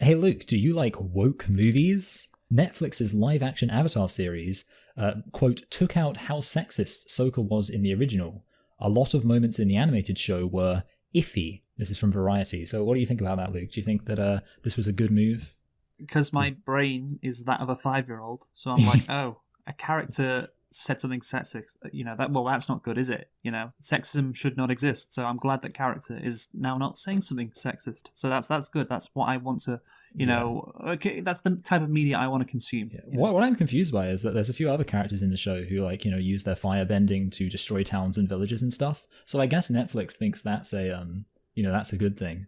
Hey Luke, do you like woke movies? Netflix's live-action Avatar series, quote, took out how sexist Sokka was in the original. A lot of moments in the animated show were iffy. This is from Variety. So what do you think about that, Luke? Do you think that this was a good move? Because my brain is that of a 5-year-old, so I'm like, oh, a character said something sexist. That's not good, is it? Sexism should not exist. So I'm glad that character is now not saying something sexist. So that's good. That's what I want to, okay, that's the type of media I want to consume. Yeah. What I'm confused by is that there's a few other characters in the show who use their fire bending to destroy towns and villages and stuff. So I guess Netflix thinks that's that's a good thing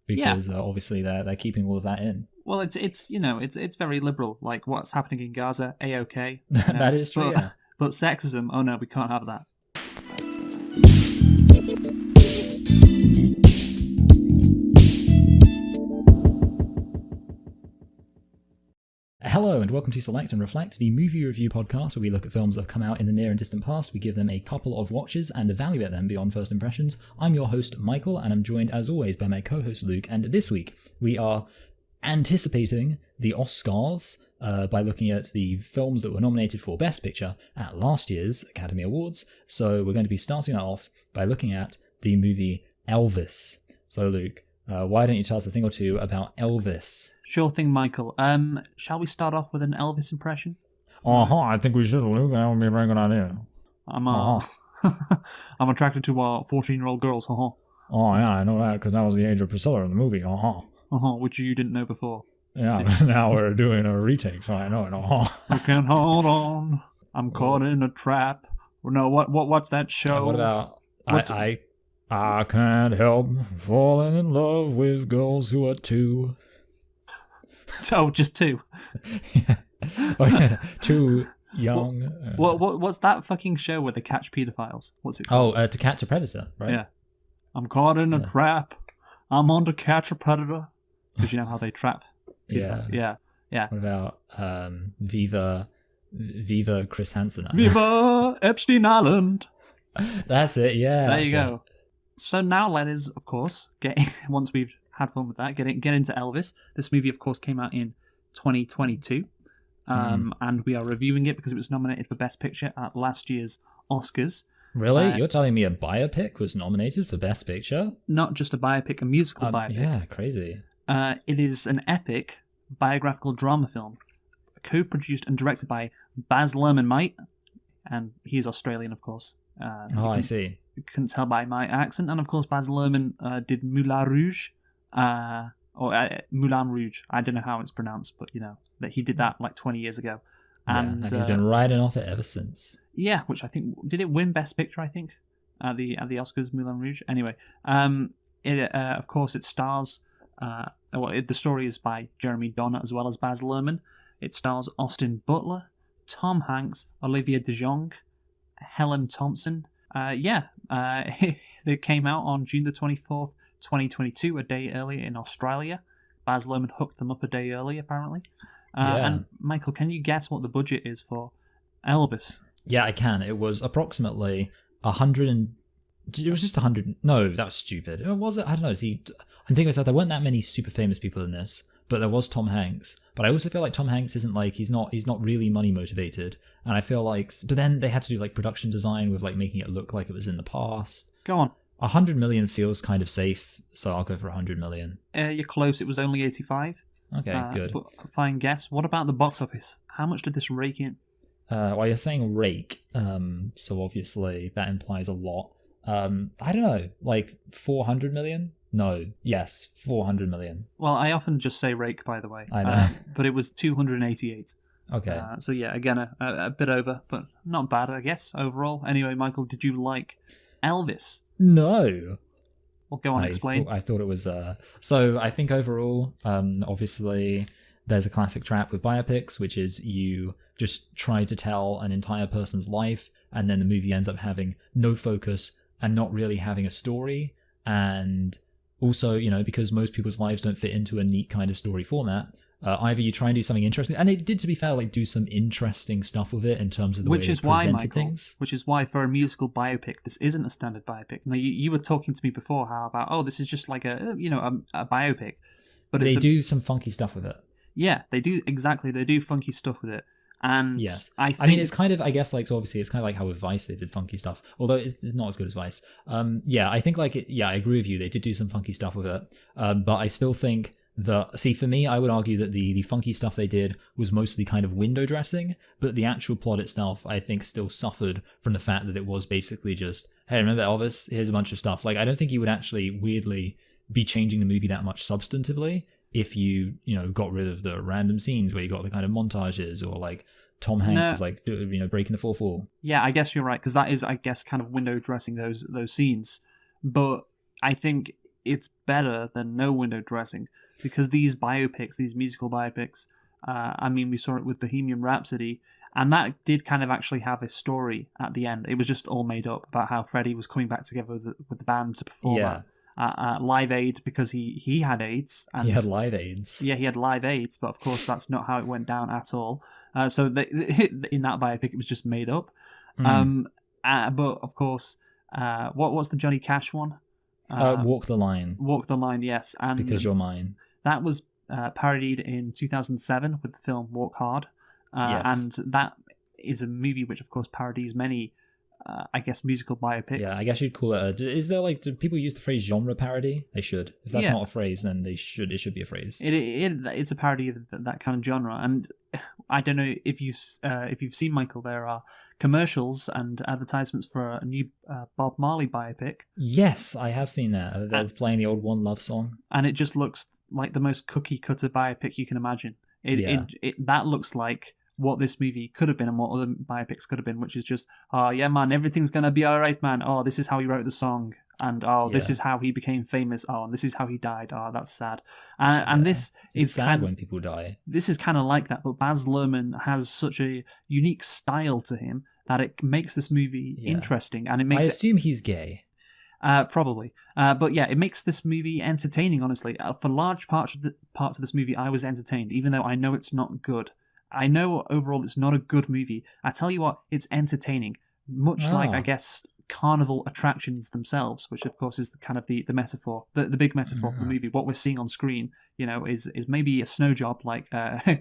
because obviously they're keeping all of that in. Well, it's very liberal. Like what's happening in Gaza, A-OK. That is true. But sexism, oh no, we can't have that. Hello and welcome to Select and Reflect, the movie review podcast where we look at films that have come out in the near and distant past. We give them a couple of watches and evaluate them beyond first impressions. I'm your host, Michael, and I'm joined as always by my co-host, Luke. And this week we are anticipating the Oscars by looking at the films that were nominated for Best Picture at last year's Academy Awards. So we're going to be starting off by looking at the movie Elvis. So Luke, why don't you tell us a thing or two about Elvis? Sure thing, Michael. Shall we start off with an Elvis impression? I think we should, Luke. That would be a very good idea. I'm attracted to 14-year-old girls. Oh yeah, I know that because that was the age of Priscilla in the movie. Which you didn't know before. Yeah, now we're doing a retake, so I know it. I can't hold on. I'm caught in a trap. No, what's that show? What about I can't help falling in love with girls who are 2. Oh, just 2. Yeah. Oh yeah, 2 young. What's that fucking show where they catch pedophiles? What's it called? To Catch a Predator, right? Yeah. I'm caught in a trap. I'm on to catch a predator. Because you know how they trap. Yeah. What about Viva Chris Hansen? Viva Epstein Island. That's it, yeah. There you go. So now let us, of course, once we've had fun with that, get into Elvis. This movie, of course, came out in 2022. And we are reviewing it because it was nominated for Best Picture at last year's Oscars. Really? You're telling me a biopic was nominated for Best Picture? Not just a biopic, a musical biopic. Yeah, crazy. It is an epic biographical drama film, co-produced and directed by Baz Luhrmann, and he's Australian, of course. I see. You couldn't tell by my accent. And of course, Baz Luhrmann did Moulin Rouge, Moulin Rouge. I don't know how it's pronounced, but that he did that like 20 years ago. And he's been riding off it ever since. Yeah, which I think did it win Best Picture? I think at the Oscars, Moulin Rouge. Anyway, of course it stars. The story is by Jeremy Donner as well as Baz Luhrmann. It stars Austin Butler, Tom Hanks, Olivia de Jong, Helen Thompson. It came out on June the 24th, 2022, a day earlier in Australia. Baz Luhrmann hooked them up a day early, apparently. And Michael, can you guess what the budget is for Elvis? Yeah, I can. It was approximately 100. It was just 100. No, that was stupid. Was it? I don't know. See, I'm thinking about there weren't that many super famous people in this, but there was Tom Hanks. But I also feel like Tom Hanks isn't like he's not really money motivated, and I feel like. But then they had to do like production design with like making it look like it was in the past. Go on. 100 million feels kind of safe, so I'll go for 100 million. You're close. It was only 85. Okay, good. But fine guess. What about the box office? How much did this rake in? Well, you're saying rake, so obviously that implies a lot. I don't know, like 400 million? No, yes, 400 million. Well, I often just say rake, by the way. I know. But it was 288. Okay. So yeah, again, a bit over, but not bad, I guess, overall. Anyway, Michael, did you like Elvis? No. Well, go on, explain. I thought it was... So I think overall, obviously, there's a classic trap with biopics, which is you just try to tell an entire person's life, and then the movie ends up having no focus and not really having a story. And also, because most people's lives don't fit into a neat kind of story format, either you try and do something interesting, and it did, to be fair, like do some interesting stuff with it in terms of the way they presented things. Which is why, for a musical biopic, this isn't a standard biopic. Now, you were talking to me before how about, this is just like a biopic. but they do some funky stuff with it. Yeah, they do, exactly. They do funky stuff with it. And yes, I mean, it's kind of, I guess, like, so obviously it's kind of like how with Vice they did funky stuff, although it's not as good as Vice. Yeah, I think like I agree with you. They did do some funky stuff with it, but I still think see, for me, I would argue that the funky stuff they did was mostly kind of window dressing, but the actual plot itself, I think, still suffered from the fact that it was basically just, hey, remember Elvis? Here's a bunch of stuff. Like, I don't think you would actually weirdly be changing the movie that much substantively if you got rid of the random scenes where you got the kind of montages, or like Tom Hanks is like breaking the fourth wall. Yeah, I guess you're right, because that is, I guess, kind of window dressing those scenes. But I think it's better than no window dressing, because these biopics, these musical biopics, I mean, we saw it with Bohemian Rhapsody, and that did kind of actually have a story at the end. It was just all made up about how Freddie was coming back together with the band to perform at Live Aid, because he had AIDS. And he had Live Aids. Yeah, he had Live Aids, but of course that's not how it went down at all. So in that biopic, it was just made up. But of course, what's the Johnny Cash one? Walk the Line. Walk the Line, yes. And Because You're Mine. That was parodied in 2007 with the film Walk Hard. Yes. And that is a movie which, of course, parodies many, I guess, musical biopics. Yeah, I guess you'd call it is there, like, do people use the phrase genre parody? They should. If that's not a phrase, then it should be a phrase. It's a parody of that kind of genre. And I don't know if you've seen, Michael, there are commercials and advertisements for a new Bob Marley biopic. Yes, I have seen that. That's playing the old One Love song. And it just looks like the most cookie-cutter biopic you can imagine. That looks like what this movie could have been and what other biopics could have been, which is just, oh, yeah, man, everything's going to be all right, man. Oh, this is how he wrote the song. And, this is how he became famous. Oh, and this is how he died. Oh, that's sad. And this is sad when people die. This is kind of like that, but Baz Luhrmann has such a unique style to him that it makes this movie interesting. And it makes I assume he's gay. Probably. But yeah, it makes this movie entertaining, honestly. For large parts of this movie, I was entertained, even though I know it's not good. I know overall it's not a good movie. I tell you what, it's entertaining. Much like, I guess, carnival attractions themselves, which of course is the kind of the metaphor, the big metaphor for the movie. What we're seeing on screen, is maybe a snow job like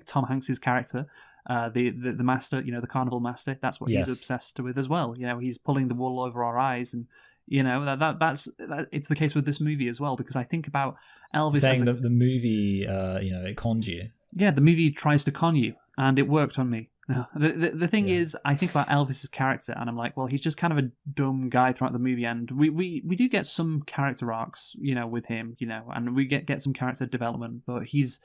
Tom Hanks's character, the master, the carnival master. That's what he's obsessed with as well. He's pulling the wool over our eyes, and that's it's the case with this movie as well, because I think about Elvis. Saying the movie, it conned you. Yeah, the movie tries to con you, and it worked on me. No, the thing is, I think about Elvis's character, and I'm like, well, he's just kind of a dumb guy throughout the movie, and we do get some character arcs, with him, and we get some character development, but he's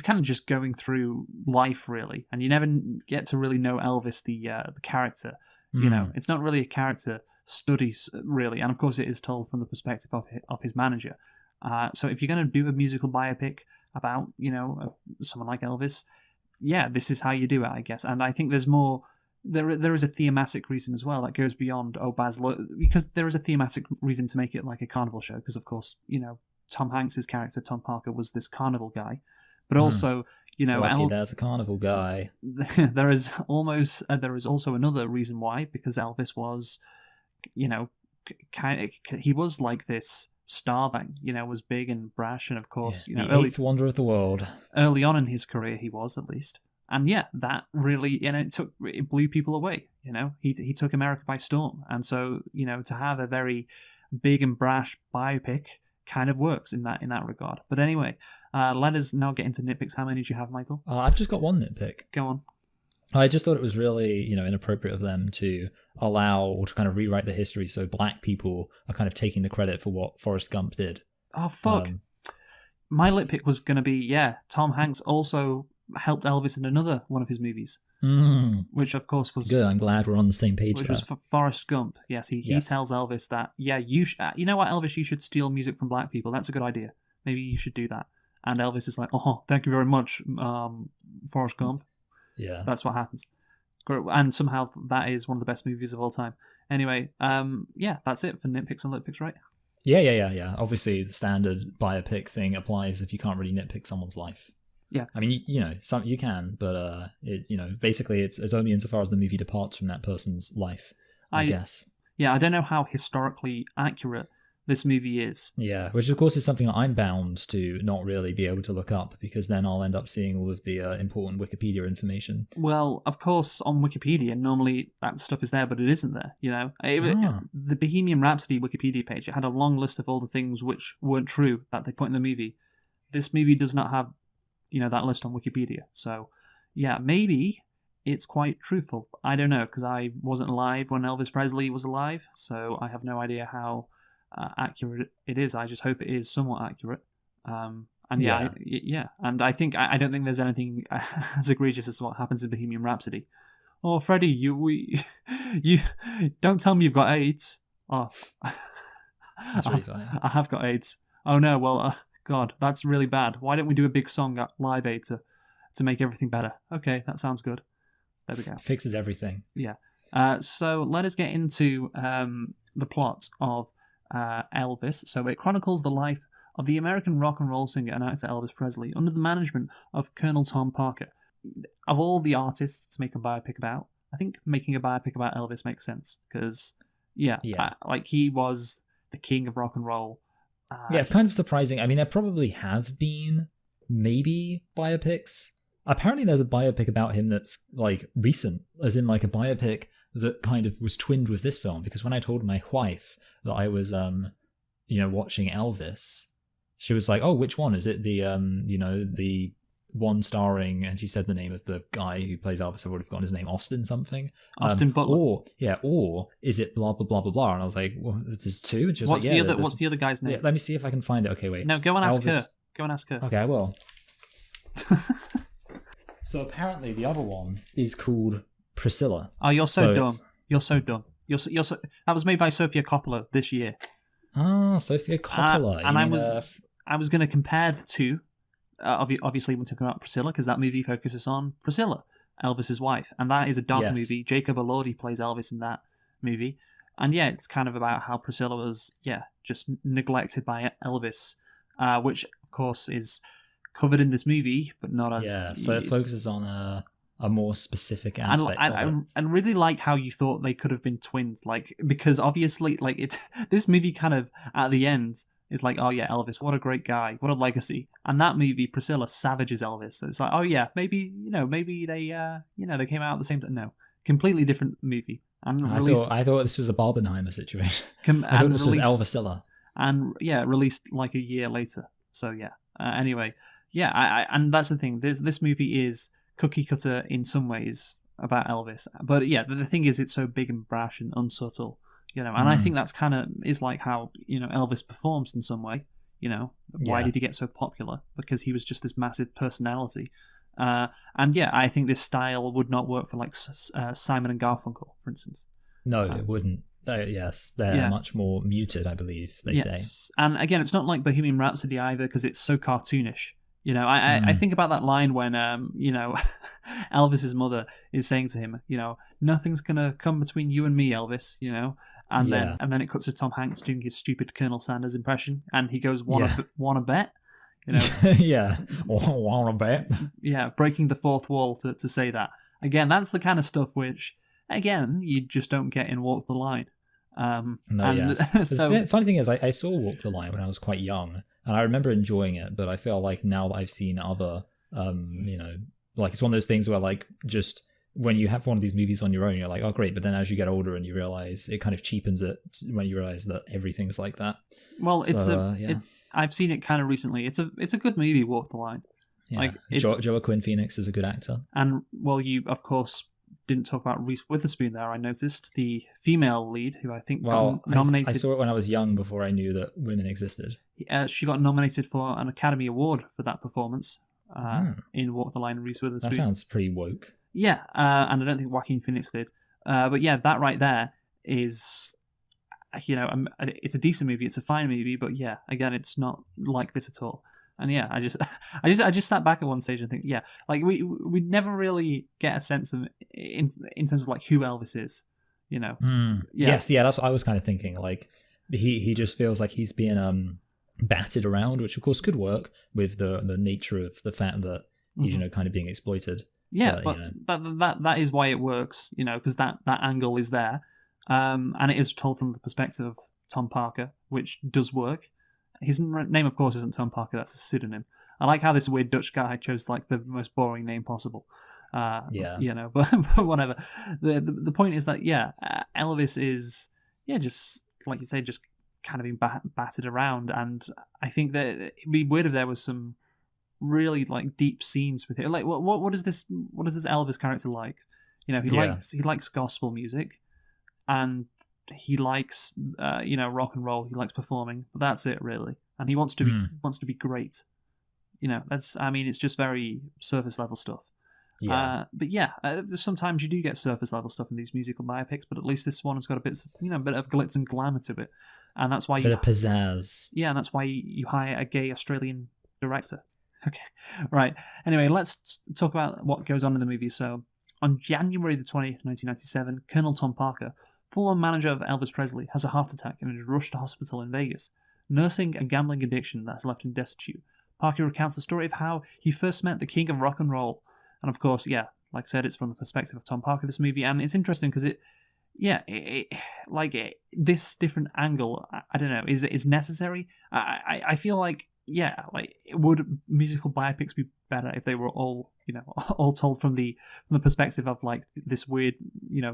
kind of just going through life, really, and you never get to really know Elvis, the character. It's not really a character study, really, and of course it is told from the perspective of his manager. So if you're going to do a musical biopic about, someone like Elvis, yeah, this is how you do it, I guess. And I think there's more. There is a thematic reason as well that goes beyond because there is a thematic reason to make it like a carnival show. Because of course, Tom Hanks's character Tom Parker was this carnival guy, but also, there's a carnival guy. there is also another reason why, because Elvis was, he was like this star that was big and brash, and of course the eighth wonder of the world. Early on in his career, he was, at least, and that really it blew people away. He took America by storm, and so to have a very big and brash biopic kind of works in that regard. But anyway, let us now get into nitpicks. How many do you have, Michael? I've just got one nitpick. Go on. I just thought it was really, inappropriate of them to allow or to kind of rewrite the history so black people are kind of taking the credit for what Forrest Gump did. Oh, fuck. My nitpick was going to be, Tom Hanks also helped Elvis in another one of his movies, which of course was... Good, I'm glad we're on the same page. Which was Forrest Gump. Yes, he tells Elvis that, you know what, Elvis, you should steal music from black people. That's a good idea. Maybe you should do that. And Elvis is like, oh, thank you very much, Forrest Gump. Yeah. That's what happens. And somehow that is one of the best movies of all time. Anyway, that's it for nitpicks and litpicks, right? Yeah. Obviously, the standard biopic thing applies if you can't really nitpick someone's life. Yeah. I mean, some you can, but basically it's only insofar as the movie departs from that person's life, I guess. Yeah, I don't know how historically accurate this movie is. Yeah, which of course is something that I'm bound to not really be able to look up, because then I'll end up seeing all of the important Wikipedia information. Well, of course, on Wikipedia, normally that stuff is there, but it isn't there, you know? The Bohemian Rhapsody Wikipedia page, it had a long list of all the things which weren't true that they put in the movie. This movie does not have, you know, that list on Wikipedia. So, yeah, maybe it's quite truthful. I don't know, because I wasn't alive when Elvis Presley was alive, so I have no idea how accurate it is. I just hope it is somewhat accurate. And and I don't think there's anything as egregious as what happens in Bohemian Rhapsody. Oh, Freddie, you don't tell me you've got AIDS. Oh, That's really funny. I have got AIDS. Oh no, well, God, that's really bad. Why don't we do a big song at Live Aid to make everything better? Okay, that sounds good. There we go. Fixes everything. Yeah. So let us get into the plot of Elvis. So it chronicles the life of the American rock and roll singer and actor Elvis Presley under the management of Colonel Tom Parker. Of all the artists to make a biopic about, I think making a biopic about Elvis makes sense because, like he was the king of rock and roll. It's kind of surprising. I mean, there probably have been maybe biopics. Apparently, there's a biopic about him that's like recent, as in like a biopic that kind of was twinned with this film. Because when I told my wife that I was, watching Elvis, she was like, "Oh, which one is it? The the one starring?" And she said the name of the guy who plays Elvis. I've already forgotten his name. Austin something. Austin Butler. Or is it blah blah blah blah blah? And I was like, "Well, there's two." And she was what's like, the What's the other guy's name? Yeah, let me see if I can find it. Okay, wait. No, go and ask Elvis... her. Go and ask her. Okay, I will. So apparently the other one is called Priscilla. Oh, you're so dumb. You're so dumb. You're so... That was made by Sofia Coppola this year. Ah, Sofia Coppola. And I was going to compare the two. Obviously, we're talking about Priscilla because that movie focuses on Priscilla, Elvis's wife, and that is a dark movie. Jacob Elordi plays Elvis in that movie, and it's kind of about how Priscilla was just neglected by Elvis, which of course is covered in this movie, but not as so it focuses on a more specific aspect of it. And really like how you thought they could have been twins, like because obviously like this movie kind of at the end is like, oh yeah, Elvis, what a great guy, what a legacy, and that movie Priscilla savages Elvis. So it's like, oh yeah, maybe they came out at the same time. No, completely different movie. And I thought this was a Barbenheimer situation. I thought this was Elvisilla, and released like a year later. So anyway. Yeah, and that's the thing. This movie is cookie cutter in some ways about Elvis, but the thing is, it's so big and brash and unsubtle, and I think that's kind of is like how Elvis performs in some way. Why did he get so popular? Because he was just this massive personality, and I think this style would not work for like Simon and Garfunkel, for instance. No, it wouldn't. They're much more muted, I believe they say. And again, it's not like Bohemian Rhapsody either because it's so cartoonish. I think about that line when, Elvis's mother is saying to him, nothing's going to come between you and me, Elvis, and then it cuts to Tom Hanks doing his stupid Colonel Sanders impression and he goes, wanna bet? Wanna bet? Yeah, breaking the fourth wall to say that. Again, that's the kind of stuff which, again, you just don't get in Walk the Line. So the funny thing is, I saw Walk the Line when I was quite young. And I remember enjoying it, but I feel like now that I've seen other, like it's one of those things where like just when you have one of these movies on your own, you're like, oh great, but then as you get older and you realize it kind of cheapens it when you realize that everything's like that. Well, I've seen it kind of recently. It's a good movie, Walk the Line. Yeah, like Joaquin Phoenix is a good actor. And well, you of course didn't talk about Reese Witherspoon there. I noticed the female lead who I think got nominated. I saw it when I was young before I knew that women existed. She got nominated for an Academy Award for that performance in Walk the Line. Reese Witherspoon. That sounds pretty woke. Yeah, and I don't think Joaquin Phoenix did. But that right there is, it's a decent movie. It's a fine movie, but again, it's not like this at all. And I just sat back at one stage and think, like we never really get a sense of in terms of like who Elvis is, Yes, that's what I was kind of thinking. Like he just feels like he's being batted around, which of course could work with the nature of the fact that he's kind of being exploited. Yeah, but that is why it works, because that angle is there, and it is told from the perspective of Tom Parker, which does work. His name, of course, isn't Tom Parker. That's a pseudonym. I like how this weird Dutch guy chose like the most boring name possible. But whatever. The point is that Elvis is just like you say, just kind of being battered around, and I think that it'd be weird if there was some really like deep scenes with it. Like what is this Elvis character like? He likes gospel music, and he likes rock and roll. He likes performing, but that's it really. And he wants to be great. It's just very surface level stuff. Yeah. Sometimes you do get surface level stuff in these musical biopics, but at least this one has got a bit of glitz and glamour to it, and that's why bit of pizzazz. Yeah, and that's why you hire a gay Australian director. Okay, right. Anyway, let's talk about what goes on in the movie. So, on January the 20th, 1997, Colonel Tom Parker, former manager of Elvis Presley, has a heart attack and is rushed to hospital in Vegas, nursing a gambling addiction that has left him destitute. Parker recounts the story of how he first met the king of rock and roll. And of course, like I said, it's from the perspective of Tom Parker, this movie, and it's interesting because this different angle, I don't know, is necessary. I feel like, would musical biopics be better if they were all told from the perspective of like this weird,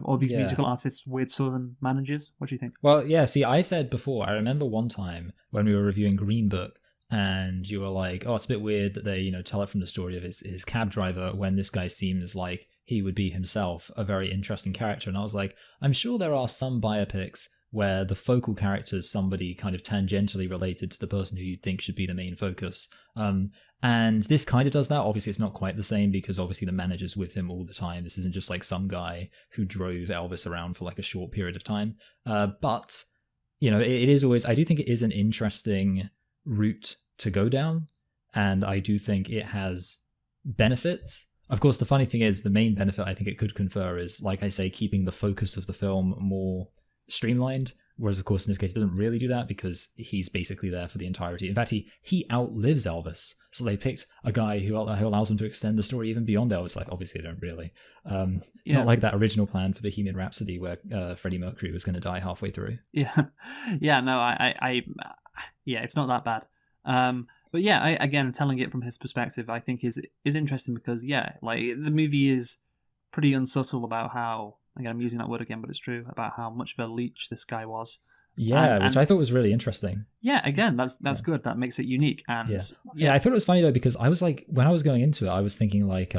all these musical artists, weird southern managers? What do you think? Well, yeah, see, I said before, I remember one time when we were reviewing Green Book, and you were like, oh, it's a bit weird that they, tell it from the story of his cab driver when this guy seems like he would be himself a very interesting character. And I was like, I'm sure there are some biopics where the focal character is somebody kind of tangentially related to the person who you'd think should be the main focus. And this kind of does that. Obviously, it's not quite the same because obviously the manager's with him all the time. This isn't just like some guy who drove Elvis around for like a short period of time. But, it is always, I do think it is an interesting route to go down, and I do think it has benefits. Of course, the funny thing is the main benefit I think it could confer is, like I say, keeping the focus of the film more streamlined, whereas of course in this case it doesn't really do that because he's basically there for the entirety. In fact, he outlives Elvis, so they picked a guy who allows him to extend the story even beyond Elvis. Like, obviously they don't really. It's not like that original plan for Bohemian Rhapsody where Freddie Mercury was going to die halfway through. It's not that bad. But again, telling it from his perspective, I think is interesting because the movie is pretty unsubtle about how, again, I'm using that word again, but it's true, about how much of a leech this guy was. Yeah, which I thought was really interesting. Yeah, again, that's good. That makes it unique. And I thought it was funny though because I was like, when I was going into it, I was thinking like,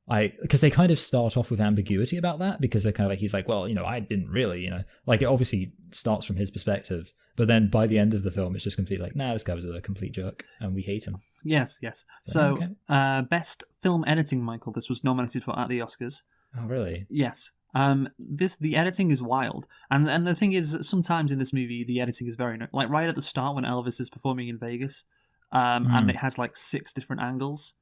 because they kind of start off with ambiguity about that because they're kind of like, he's like, well, I didn't really, like it obviously starts from his perspective, but then by the end of the film, it's just completely like, nah, this guy was a complete jerk and we hate him. Yes. So, best film editing, Michael, this was nominated for at the Oscars. Oh, really? Yes. The editing is wild, and the thing is, sometimes in this movie, the editing is very like right at the start when Elvis is performing in Vegas, and it has like 6 different angles.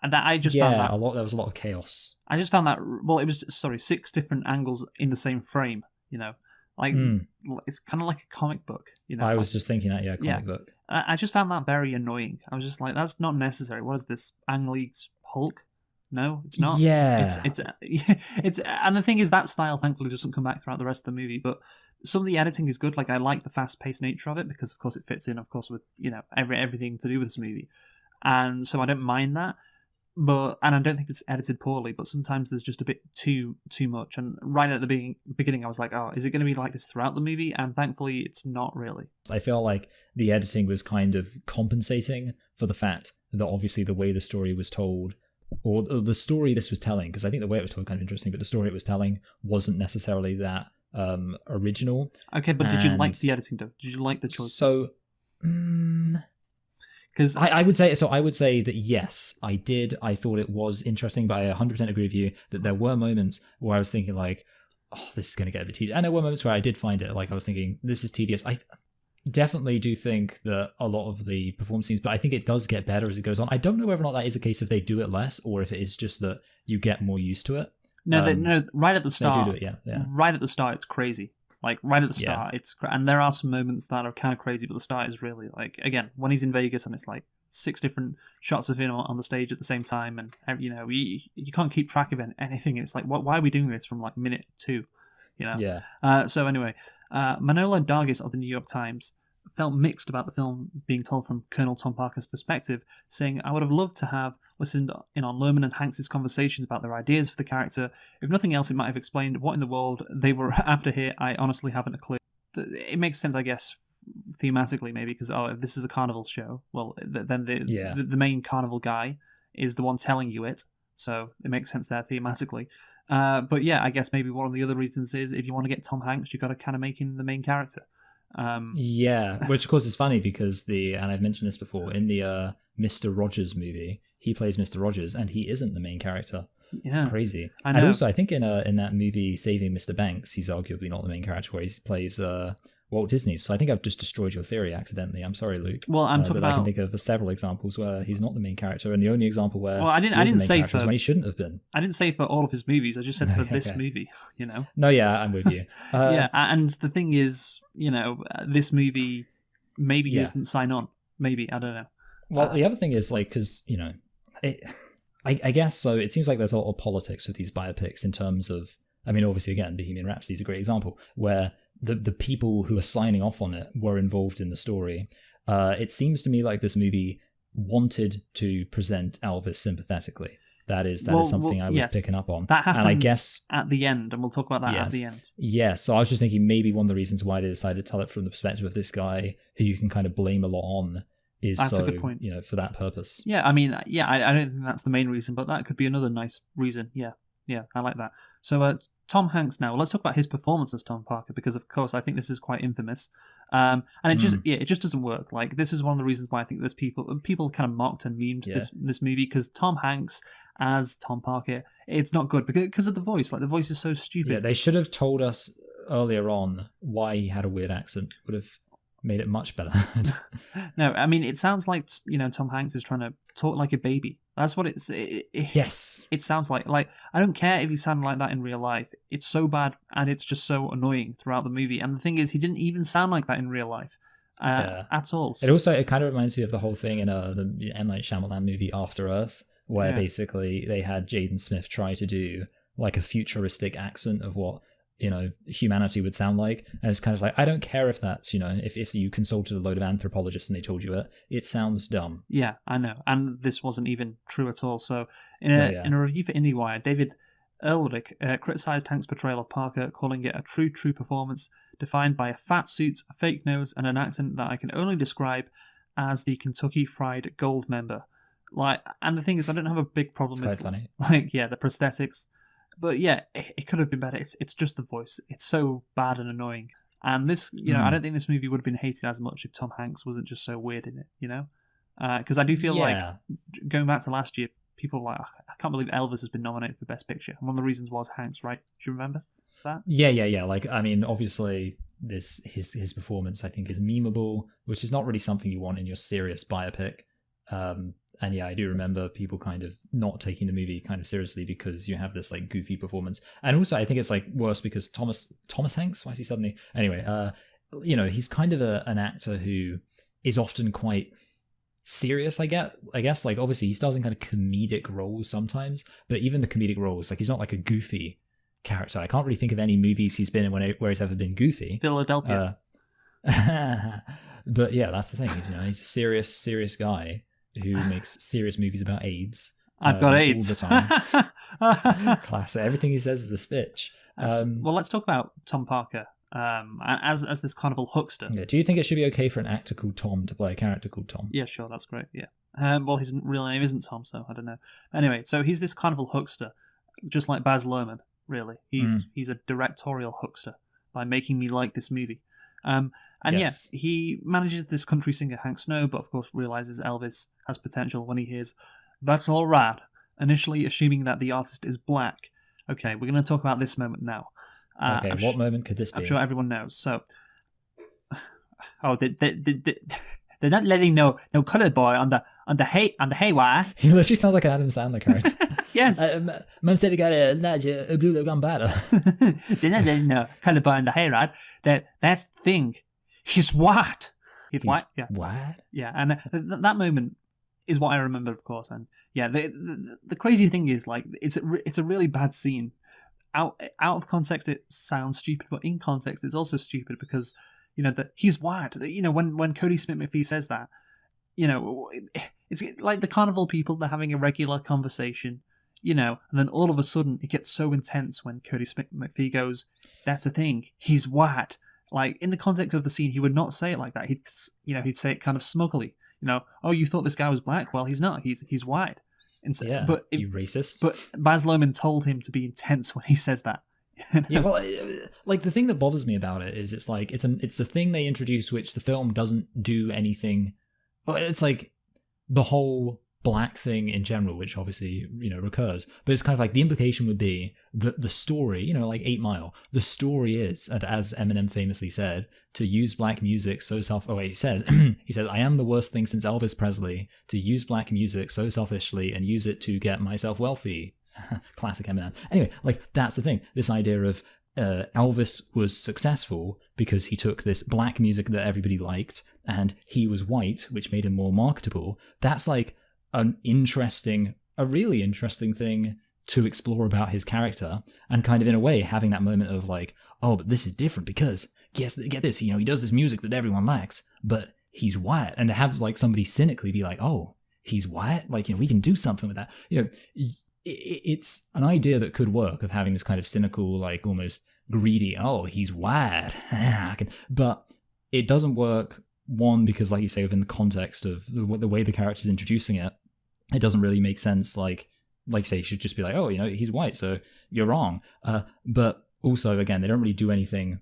And I just found that there was a lot of chaos. I just found that it was 6 different angles in the same frame. It's kind of like a comic book. I was just thinking that, comic book. I just found that very annoying. I was just like, that's not necessary. What is this, Ang Lee's Hulk? No, it's not. Yeah, it's and the thing is that style thankfully doesn't come back throughout the rest of the movie, but some of the editing is good. Like, I like the fast-paced nature of it because of course it fits in, of course, with everything to do with this movie, and so I don't mind that. And I don't think it's edited poorly, but sometimes there's just a bit too much. And right at the beginning, I was like, oh, is it going to be like this throughout the movie? And thankfully, it's not really. I feel like the editing was kind of compensating for the fact that obviously the way the story was told, or the story this was telling, because I think the way it was told was kind of interesting, but the story it was telling wasn't necessarily that original. Okay, but did you like the editing, though? Did you like the choices? So, because I would say that yes, I did. I thought it was interesting, but I 100% agree with you that there were moments where I was thinking like, oh, this is going to get a bit tedious. And there were moments where I did find it like I was thinking, this is tedious. I definitely do think that a lot of the performance scenes, but I think it does get better as it goes on. I don't know whether or not that is a case if they do it less or if it is just that you get more used to it. No, right at the start. They do it, yeah. Right at the start, it's crazy. Like, right at the start, and there are some moments that are kind of crazy, but the start is really, like, again, when he's in Vegas and it's like 6 different shots of him on the stage at the same time, and, you can't keep track of anything. It's like, why are we doing this from, like, minute 2? Yeah. So anyway, Manolo Dargis of the New York Times felt mixed about the film being told from Colonel Tom Parker's perspective, saying, "I would have loved to have listened in on Lerman and Hanks' conversations about their ideas for the character. If nothing else, it might have explained what in the world they were after here. I honestly haven't a clue." It makes sense, I guess, thematically, maybe, because, if this is a carnival show, well, then the main carnival guy is the one telling you it, so it makes sense there thematically. But yeah, I guess maybe one of the other reasons is if you want to get Tom Hanks, you've got to kind of make him the main character. Which of course is funny because and I've mentioned this before, in the Mr. Rogers movie, he plays Mr. Rogers and he isn't the main character. Yeah, crazy. I know. And also, I think in that movie Saving Mr. Banks, he's arguably not the main character, where he plays Walt Disney. So I think I've just destroyed your theory accidentally. I'm sorry, Luke. Well, I'm talking about. I can think of several examples where he's not the main character, and the only example where I didn't say for when he shouldn't have been. I didn't say for all of his movies. I just said for this movie. No, yeah, I'm with you. Yeah, and the thing is, this movie maybe he doesn't sign on. Maybe, I don't know. Well, the other thing is because I guess so. It seems like there's a lot of politics with these biopics in terms of. I mean, obviously, again, Bohemian Rhapsody is a great example where the people who are signing off on it were involved in the story. It seems to me like this movie wanted to present Elvis sympathetically. That is something I was picking up on. That happens, and I guess at the end, and we'll talk about that at the end. Yeah, so I was just thinking maybe one of the reasons why they decided to tell it from the perspective of this guy who you can kind of blame a lot on is that's a good point. For that purpose. Yeah, I mean, I don't think that's the main reason, but that could be another nice reason. Yeah, I like that. So Tom Hanks now. Let's talk about his performance as Tom Parker, because of course I think this is quite infamous. And it just doesn't work. Like, this is one of the reasons why I think there's people kind of mocked and memed this movie, because Tom Hanks as Tom Parker, it's not good because of the voice. Like, the voice is so stupid. Yeah, they should have told us earlier on why he had a weird accent. Would have made it much better. No, I mean, it sounds like Tom Hanks is trying to talk like a baby. That's what yes. It sounds like. Like, I don't care if he sounded like that in real life. It's so bad, and it's just so annoying throughout the movie. And the thing is, he didn't even sound like that in real life at all. So. It kind of reminds me of the whole thing in the M. Night Shyamalan movie After Earth, where basically they had Jaden Smith try to do like a futuristic accent of what humanity would sound like, and it's kind of like, I don't care if that's if you consulted a load of anthropologists and they told you it sounds dumb. Yeah, I know, and this wasn't even true at all. So in a review for IndieWire, David Ehrlich criticized Hanks' portrayal of Parker, calling it a true performance defined by a fat suit, a fake nose, and an accent that I can only describe as the Kentucky Fried Gold member. Like, and the thing is, I don't have a big problem with funny. Like, the prosthetics. But yeah, it could have been better. It's just the voice. It's so bad and annoying. And this, I don't think this movie would have been hated as much if Tom Hanks wasn't just so weird in it, Because I do feel like, going back to last year, people were like, I can't believe Elvis has been nominated for Best Picture. And one of the reasons was Hanks, right? Do you remember that? Yeah. Like, I mean, obviously, his performance, I think, is memeable, which is not really something you want in your serious biopic. And yeah, I do remember people kind of not taking the movie kind of seriously because you have this like goofy performance. And also I think it's like worse because Thomas Hanks, why is he suddenly... Anyway, he's kind of an actor who is often quite serious, I guess. Like, obviously he stars in kind of comedic roles sometimes, but even the comedic roles, like, he's not like a goofy character. I can't really think of any movies he's been in where he's ever been goofy. Philadelphia. But yeah, that's the thing. He's a serious guy who makes serious movies about AIDS. I've got AIDS. All the time. Classic. Everything he says is a stitch. Well, let's talk about Tom Parker as this carnival huckster. Yeah. Do you think it should be okay for an actor called Tom to play a character called Tom? Yeah, sure. That's great. Yeah. Well, his real name isn't Tom, so I don't know. Anyway, so he's this carnival huckster, just like Baz Luhrmann, really. He's a directorial huckster by making me like this movie. And yes, he manages this country singer Hank Snow, but of course realizes Elvis has potential when he hears, "That's all right," initially assuming that the artist is black. Okay, we're going to talk about this moment now. Okay, what moment could this be? I'm sure everyone knows. So, they're not letting no colored boy on the haywire. He literally sounds like an Adam Sandler character. Yes. Mum said he got a blue look on battle. They're not letting no colored boy on the hayride. That's the thing. He's white. He's white. Yeah. White. Yeah, and that moment is what I remember, of course. And yeah, the crazy thing is, like, it's a really bad scene. out of context it sounds stupid, but in context it's also stupid because that he's white. When Cody Smith McPhee says that, it's like the carnival people, they're having a regular conversation, and then all of a sudden it gets so intense when Cody Smith McPhee goes, "That's a thing, he's white." Like, in the context of the scene, he would not say it like that. He'd say it kind of smugly. "Oh, you thought this guy was black? Well, he's not. He's white." And so, Yeah, but you racist. But Baz Luhrmann told him to be intense when he says that. Yeah, well, like, the thing that bothers me about it is it's like it's a thing they introduce which the film doesn't do anything. Well, it's like the whole black thing in general, which obviously recurs, but it's kind of like the implication would be that the story, like 8 Mile, the story is, as Eminem famously said, to use black music so he says "I am the worst thing since Elvis Presley, to use black music so selfishly and use it to get myself wealthy." Classic Eminem. Anyway, like, that's the thing, this idea of Elvis was successful because he took this black music that everybody liked and he was white, which made him more marketable. That's like a really interesting thing to explore about his character, and kind of in a way having that moment of like, oh, but this is different because get this, he does this music that everyone likes, but he's white, and to have like somebody cynically be like, oh, he's white, like, we can do something with that. It's an idea that could work, of having this kind of cynical, like almost greedy, oh, he's white, but it doesn't work. One, because like you say, within the context of the way the character's introducing it, it doesn't really make sense. Like say, you should just be like, oh, he's white, so you're wrong. But also, again, they don't really do anything.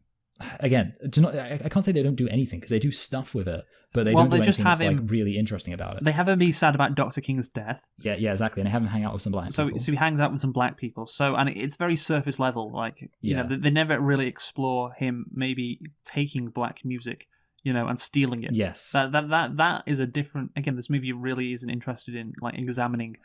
Again, I can't say they don't do anything, because they do stuff with it, but they don't do anything that's like really interesting about it. They have him be sad about Dr. King's death. Yeah, exactly, and they have him hang out with some black people. So he hangs out with some black people. So, and it's very surface level. Like, they never really explore him maybe taking black music, and stealing it. Yes. That is a different. Again, this movie really isn't interested in like examining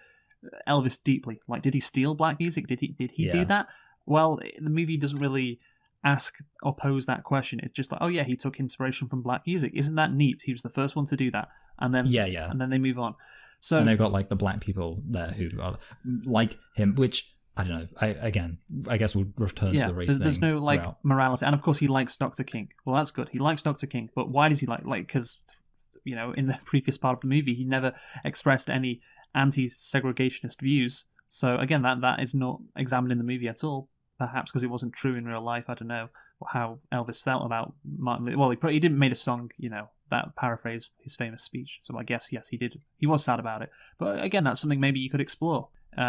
Elvis deeply. Like, did he steal black music? Did he do that? Well, the movie doesn't really ask or pose that question. It's just like, oh yeah, he took inspiration from black music. Isn't that neat? He was the first one to do that, and then and then they move on. So, and they've got like the black people there who are like him, which I don't know. I guess we'll return to the race thing. There's no like morality, and of course he likes Dr. King. Well, that's good. He likes Dr. King, but why does he like? Because in the previous part of the movie, he never expressed any anti-segregationist views. So again, that is not examined in the movie at all. Perhaps because it wasn't true in real life. I don't know how Elvis felt about Martin. Well, he didn't make a song, that paraphrase his famous speech. So I guess, yes, he did. He was sad about it. But again, that's something maybe you could explore. So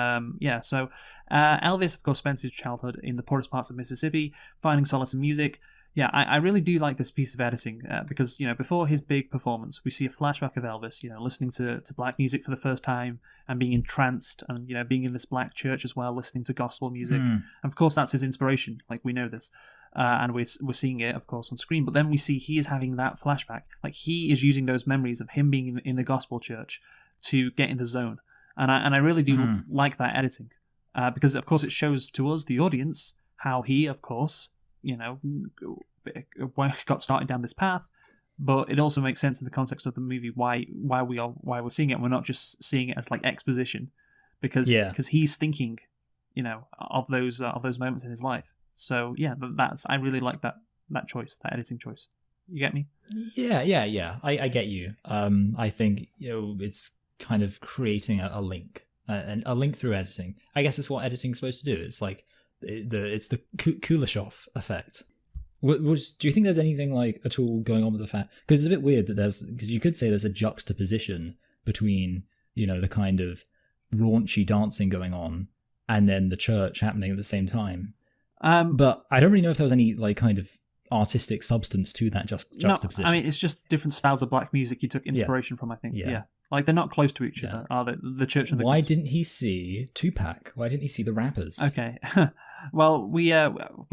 Elvis, of course, spent his childhood in the poorest parts of Mississippi, finding solace in music. Yeah, I really do like this piece of editing because, before his big performance, we see a flashback of Elvis, listening to black music for the first time and being entranced and, being in this black church as well, listening to gospel music. And of course, that's his inspiration. Like, we know this. And we're seeing it, of course, on screen. But then we see he is having that flashback. Like, he is using those memories of him being in the gospel church to get in the zone. And I really do like that editing because, of course, it shows to us, the audience, how he, of course, got started down this path, but it also makes sense in the context of the movie why we're seeing it. We're not just seeing it as like exposition, because he's thinking, of those moments in his life. So yeah, I really like that choice, that editing choice. You get me? Yeah. I get you. I think it's kind of creating a link, and a link through editing. I guess it's what editing is supposed to do. It's like it's the Kuleshov effect. Do you think there's anything like at all going on with the fact? Because it's a bit weird that because you could say there's a juxtaposition between the kind of raunchy dancing going on and then the church happening at the same time. But I don't really know if there was any like kind of artistic substance to that juxtaposition. No, I mean, it's just different styles of black music he took inspiration from, I think. Yeah. Like, they're not close to each other, are they? The church and the... Why didn't he see Tupac? Why didn't he see the rappers? Okay. Well, we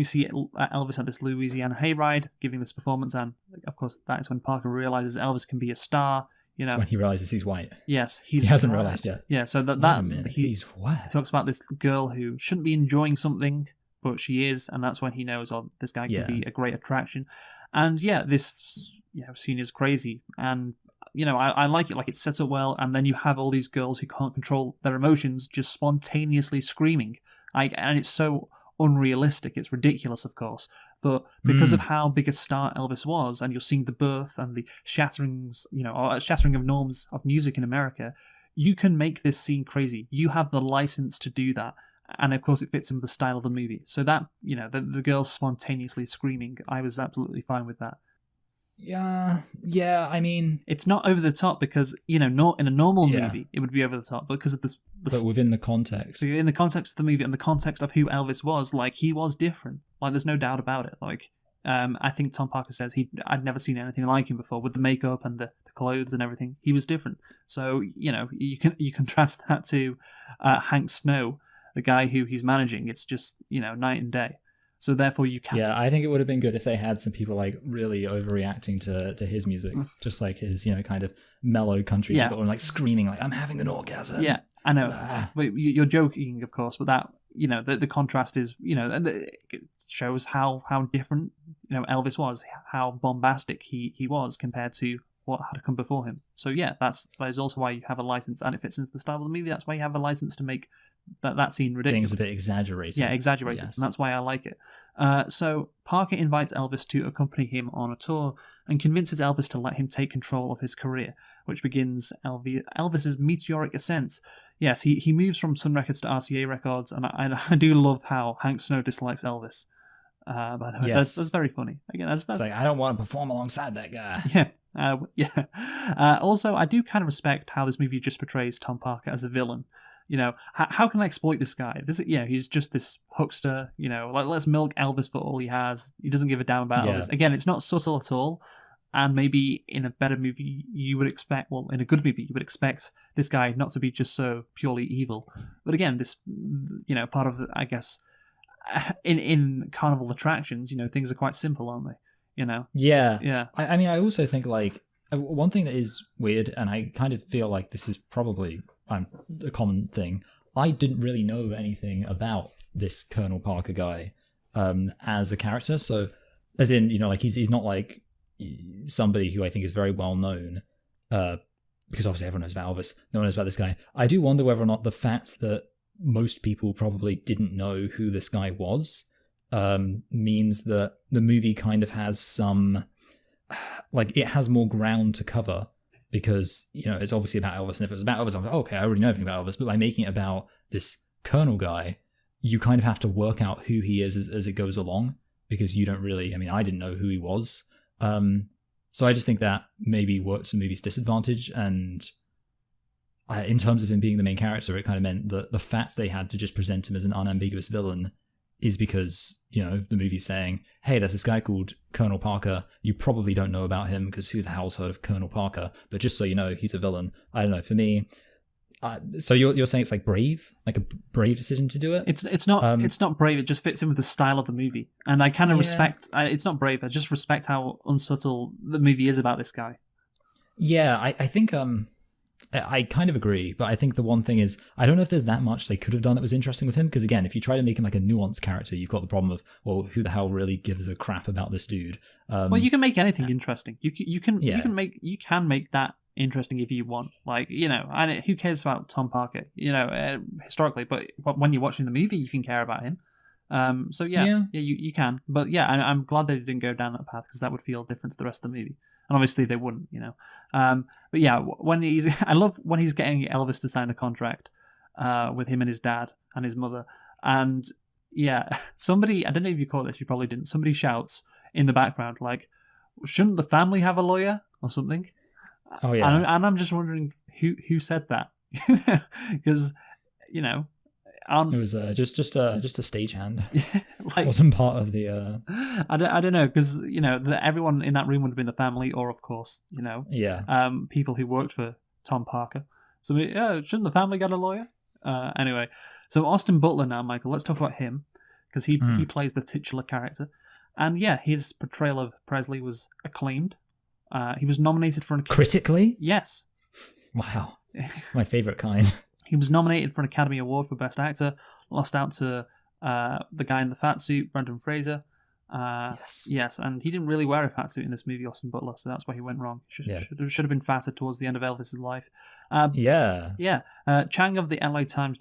see Elvis at this Louisiana hayride giving this performance, and of course that is when Parker realizes Elvis can be a star. That's when he realizes he's white. Yes, he hasn't realized yet. Yeah, so he's white. He talks about this girl who shouldn't be enjoying something, but she is, and that's when he knows, this guy can be a great attraction. And this scene is crazy, and I like it. Like, it's set up well, and then you have all these girls who can't control their emotions just spontaneously screaming. And it's so unrealistic. It's ridiculous, of course, but because of how big a star Elvis was, and you're seeing the birth and the shatterings, or shattering of norms of music in America, you can make this scene crazy. You have the license to do that. And of course, it fits in with the style of the movie. So that, the girls spontaneously screaming, I was absolutely fine with that. Yeah. I mean, it's not over the top because not in a normal movie it would be over the top, but because of this. But within the context, of the movie and the context of who Elvis was, like he was different. Like there's no doubt about it. Like I think Tom Parker says I'd never seen anything like him before with the makeup and the clothes and everything. He was different. So you contrast that to Hank Snow, the guy who he's managing. It's just night and day. So therefore you can. Yeah, I think it would have been good if they had some people like really overreacting to his music, just like his kind of mellow country, and like screaming like I'm having an orgasm. Yeah, I know. But you're joking, of course. But that the contrast is and it shows how different Elvis was, how bombastic he was compared to what had come before him. So yeah, that is also why you have a license, and it fits into the style of the movie. That's why you have a license to make that scene ridiculous. Things a bit exaggerated. Yeah, exaggerated. Yes. And that's why I like it. So Parker invites Elvis to accompany him on a tour and convinces Elvis to let him take control of his career, which begins Elvis's meteoric ascent. Yes, he moves from Sun Records to RCA Records, and I do love how Hank Snow dislikes Elvis. By the way, that's very funny. Again, that's like I don't want to perform alongside that guy. Yeah. Also, I do kind of respect how this movie just portrays Tom Parker as a villain. How can I exploit this guy? He's just this huckster. Let's milk Elvis for all he has. He doesn't give a damn about Elvis. Again, it's not subtle at all. And maybe in a better movie, you would expect, in a good movie, you would expect this guy not to be just so purely evil. But again, this, part of, I guess, in carnival attractions, things are quite simple, aren't they? Yeah. I mean, I also think like one thing that is weird, and I kind of feel like this is probably a common thing. I didn't really know anything about this Colonel Parker guy as a character. So, as in, like he's not like somebody who I think is very well known, because obviously everyone knows about Elvis. No one knows about this guy. I do wonder whether or not the fact that most people probably didn't know who this guy was means that the movie kind of has some, like it has more ground to cover. Because, it's obviously about Elvis, and if it was about Elvis, I'm like, okay, I already know everything about Elvis, but by making it about this Colonel guy, you kind of have to work out who he is as it goes along, because you don't really, I didn't know who he was. So I just think that maybe worked to the movie's disadvantage, and in terms of him being the main character, it kind of meant that the fact they had to just present him as an unambiguous villain is because, the movie's saying, hey, there's this guy called Colonel Parker. You probably don't know about him because who the hell's heard of Colonel Parker? But just so you know, he's a villain. I don't know. For me, so you're saying it's like brave, like a brave decision to do it? It's not brave. It just fits in with the style of the movie, and I kind of respect. It's not brave. I just respect how unsubtle the movie is about this guy. Yeah, I think I kind of agree, but I think the one thing is, I don't know if there's that much they could have done that was interesting with him, because again, if you try to make him like a nuanced character, you've got the problem of, well, who the hell really gives a crap about this dude? Well, you can make anything interesting. You can make that interesting if you want. Like, and who cares about Tom Parker, historically, but when you're watching the movie, you can care about him. So you can. But yeah, I'm glad they didn't go down that path, because that would feel different to the rest of the movie. And obviously they wouldn't, But yeah, I love when he's getting Elvis to sign the contract with him and his dad and his mother. And yeah, somebody, I don't know if you caught this, you probably didn't. Somebody shouts in the background, like, shouldn't the family have a lawyer or something? Oh yeah. And I'm just wondering who said that, because it was just a stagehand. Like, it wasn't part of the. I don't know, because everyone in that room would have been the family, or of course people who worked for Tom Parker. So shouldn't the family get a lawyer? Anyway, so Austin Butler now, Michael. Let's talk about him, because he plays the titular character, and his portrayal of Presley was acclaimed. He was nominated for an critically. Yes. Wow, my favorite kind. He was nominated for an Academy Award for Best Actor, lost out to the guy in the fat suit, Brendan Fraser. Yes, and he didn't really wear a fat suit in this movie, Austin Butler, so that's why he went wrong. Should have been fatter towards the end of Elvis's life. Chang of the LA Times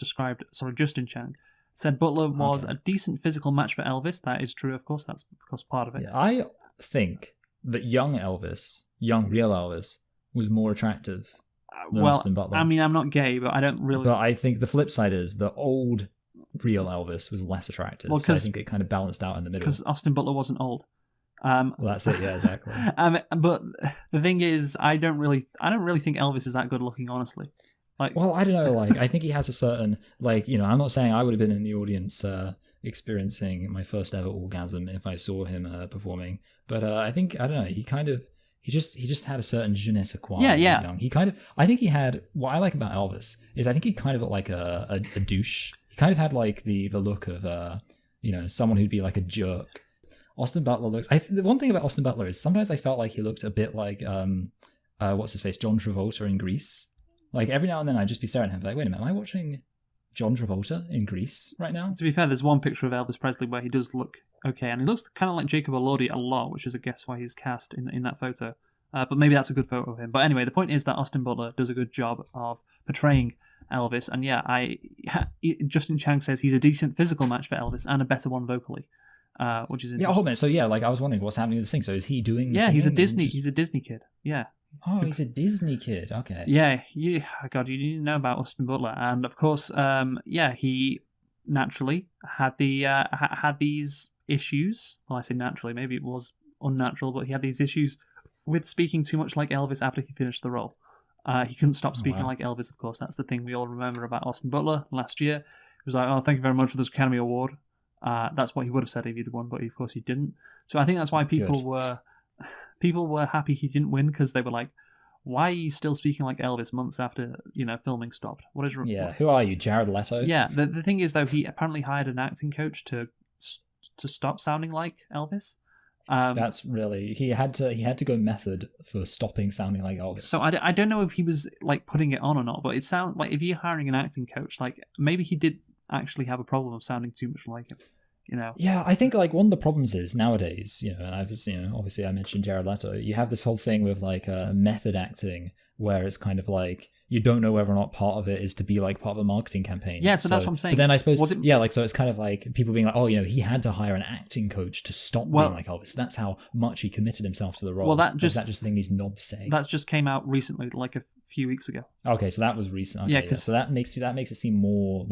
Justin Chang Said Butler was Okay. a decent physical match for Elvis. That is true, of course. That's of course part of it. Yeah, I think that young real Elvis, was more attractive than Well, Austin Butler. I mean, I'm not gay, but I don't really. But I think the flip side is the old real Elvis was less attractive. Well, so I think it kind of balanced out in the middle. Because Austin Butler wasn't old. Well, that's it. Yeah, exactly. But the thing is, I don't really think Elvis is that good looking, honestly. Like, Well, I don't know. Like, I think he has a certain, like, I'm not saying I would have been in the audience experiencing my first ever orgasm if I saw him performing. But I think, I don't know. He just had a certain je ne sais quoi when he was young. He kind of, I think he had, what I like about Elvis is I think he kind of looked like a douche. He kind of had like the look of, someone who'd be like a jerk. Austin Butler looks, the one thing about Austin Butler is sometimes I felt like he looked a bit like, what's his face, John Travolta in Grease. Like every now and then I'd just be staring at him like, wait a minute, am I watching John Travolta in Grease right now? to be fair, there's one picture of Elvis Presley where he does look okay, and he looks kind of like Jacob Elordi a lot, which is, I guess, why he's cast in that photo. But maybe that's a good photo of him. But anyway, the point is that Austin Butler does a good job of portraying Elvis, and Justin Chang says he's a decent physical match for Elvis and a better one vocally, which is interesting. Yeah, hold on. So yeah, like I was wondering what's happening with this thing. So is he doing? Yeah, he's a Disney kid. Yeah. Oh, he's a Disney kid. Okay. Yeah, God, you need to know about Austin Butler, and of course, he naturally had had these issues. Well, I say naturally, maybe it was unnatural, but he had these issues with speaking too much like Elvis after he finished the role. He couldn't stop speaking like Elvis. Of course, that's the thing we all remember about Austin Butler last year. He was like, "Oh, thank you very much for this Academy Award." That's what he would have said if he'd won, but of course he didn't. So I think that's why people were happy he didn't win, because they were like, why are you still speaking like Elvis months after filming stopped? What is Who are you, Jared Leto? Yeah, the thing is though, he apparently hired an acting coach to stop sounding like Elvis. That's really he had to go method for stopping sounding like Elvis. So I don't know if he was like putting it on or not, but it sounds like if you're hiring an acting coach, like maybe he did actually have a problem of sounding too much like him. Yeah, I think like one of the problems is nowadays, and I've just, obviously I mentioned Jared Leto. You have this whole thing with like method acting where it's kind of like you don't know whether or not part of it is to be like part of a marketing campaign. Yeah, so that's what I'm saying. But then I suppose so it's kind of like people being like, oh, he had to hire an acting coach to stop being like Elvis. That's how much he committed himself to the role. Well, is that just a thing these knobs say? That just came out recently, like a few weeks ago. Okay, so that was recent. Okay, yeah, so that makes it seem more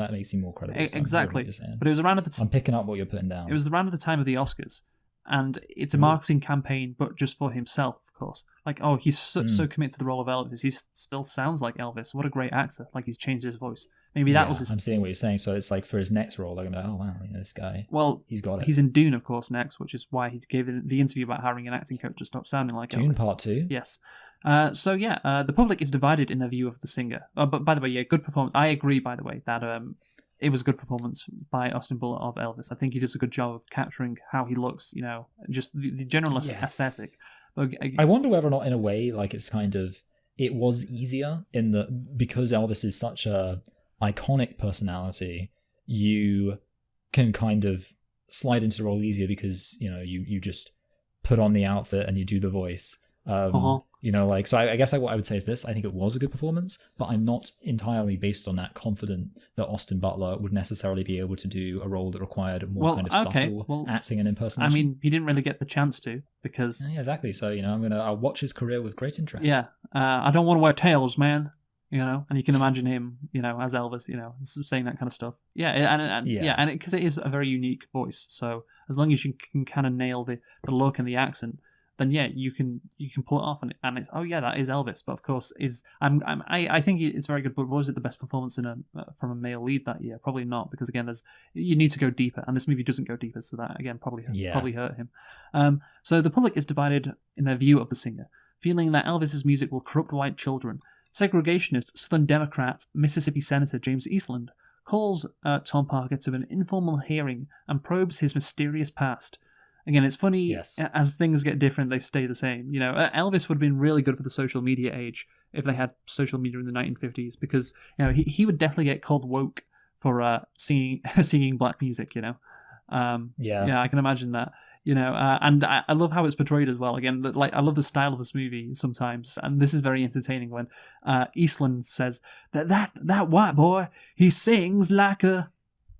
credible. Exactly. But it was around at the I'm picking up what you're putting down. It was around at the time of the Oscars, and it's a marketing campaign, but just for himself, of course. Like, oh, he's so committed to the role of Elvis. He still sounds like Elvis. What a great actor! Like, he's changed his voice. Maybe that was his. I'm seeing what you're saying. So it's like for his next role, they're gonna be like, oh wow, this guy. Well, he's got it. He's in Dune, of course, next, which is why he gave the interview about hiring an acting coach to stop sounding like Dune Elvis. Part 2. Yes. The public is divided in their view of the singer. But by the way, yeah, good performance. I agree, by the way, that it was a good performance by Austin Butler of Elvis. I think he does a good job of capturing how he looks, just the general aesthetic. But, I wonder whether or not, in a way, like it's kind of, it was easier because Elvis is such a iconic personality, you can kind of slide into the role easier because, you just put on the outfit and you do the voice. So I guess what I would say is this: I think it was a good performance, but I'm not entirely based on that confident that Austin Butler would necessarily be able to do a role that required more subtle acting and impersonation. I mean, he didn't really get the chance to because exactly. So I'll watch his career with great interest. Yeah, I don't want to wear tails, man. And you can imagine him, as Elvis, saying that kind of stuff. Yeah, and because it is a very unique voice. So as long as you can kind of nail the look and the accent, then you can pull it off, and it's that is Elvis. But of course, I think it's very good. But was it the best performance from a male lead that year? Probably not, because again, you need to go deeper, and this movie doesn't go deeper, so that again probably hurt him. So the public is divided in their view of the singer, feeling that Elvis's music will corrupt white children. Segregationist Southern Democrat Mississippi Senator James Eastland calls Tom Parker to an informal hearing and probes his mysterious past. Again, it's funny, as things get different, they stay the same. Elvis would have been really good for the social media age if they had social media in the 1950s, because he would definitely get called woke for singing black music. I can imagine that. And I love how it's portrayed as well. Again, I love the style of this movie sometimes, and this is very entertaining when Eastland says that white boy, he sings like a.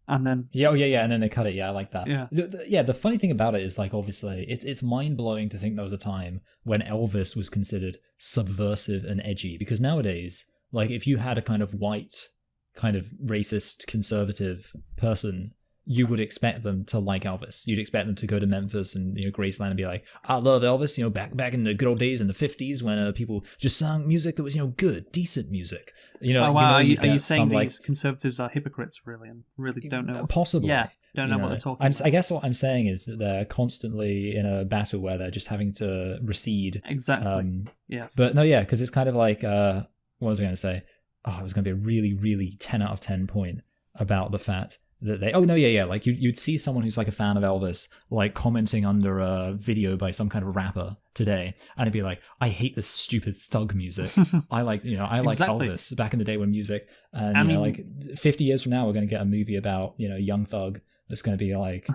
and then yeah, and then they cut it. Yeah, I like that. Yeah. The funny thing about it is, like, obviously, it's mind blowing to think there was a time when Elvis was considered subversive and edgy. Because nowadays, like, if you had a kind of white, kind of racist, conservative person, you would expect them to like Elvis. You'd expect them to go to Memphis and, you know, Graceland and be like, I love Elvis, you know, back in the good old days in the 50s when people just sang music that was, you know, good, decent music. You know, oh wow, you are you saying some, these conservatives are hypocrites, really, and really don't know? Possibly. Yeah, don't know what they're talking about. I guess what I'm saying is that they're constantly in a battle where they're just having to recede. Exactly. Yes. But no, yeah, because it's kind of like, what was I going to say? Oh, it was going to be a really, really 10 out of 10 point about the fact that like you'd see someone who's like a fan of Elvis like commenting under a video by some kind of rapper today, and it'd be like, I hate this stupid thug music. I like Exactly. Elvis back in the day when music, and like 50 years from now we're going to get a movie about, you know, young thug that's going to be like,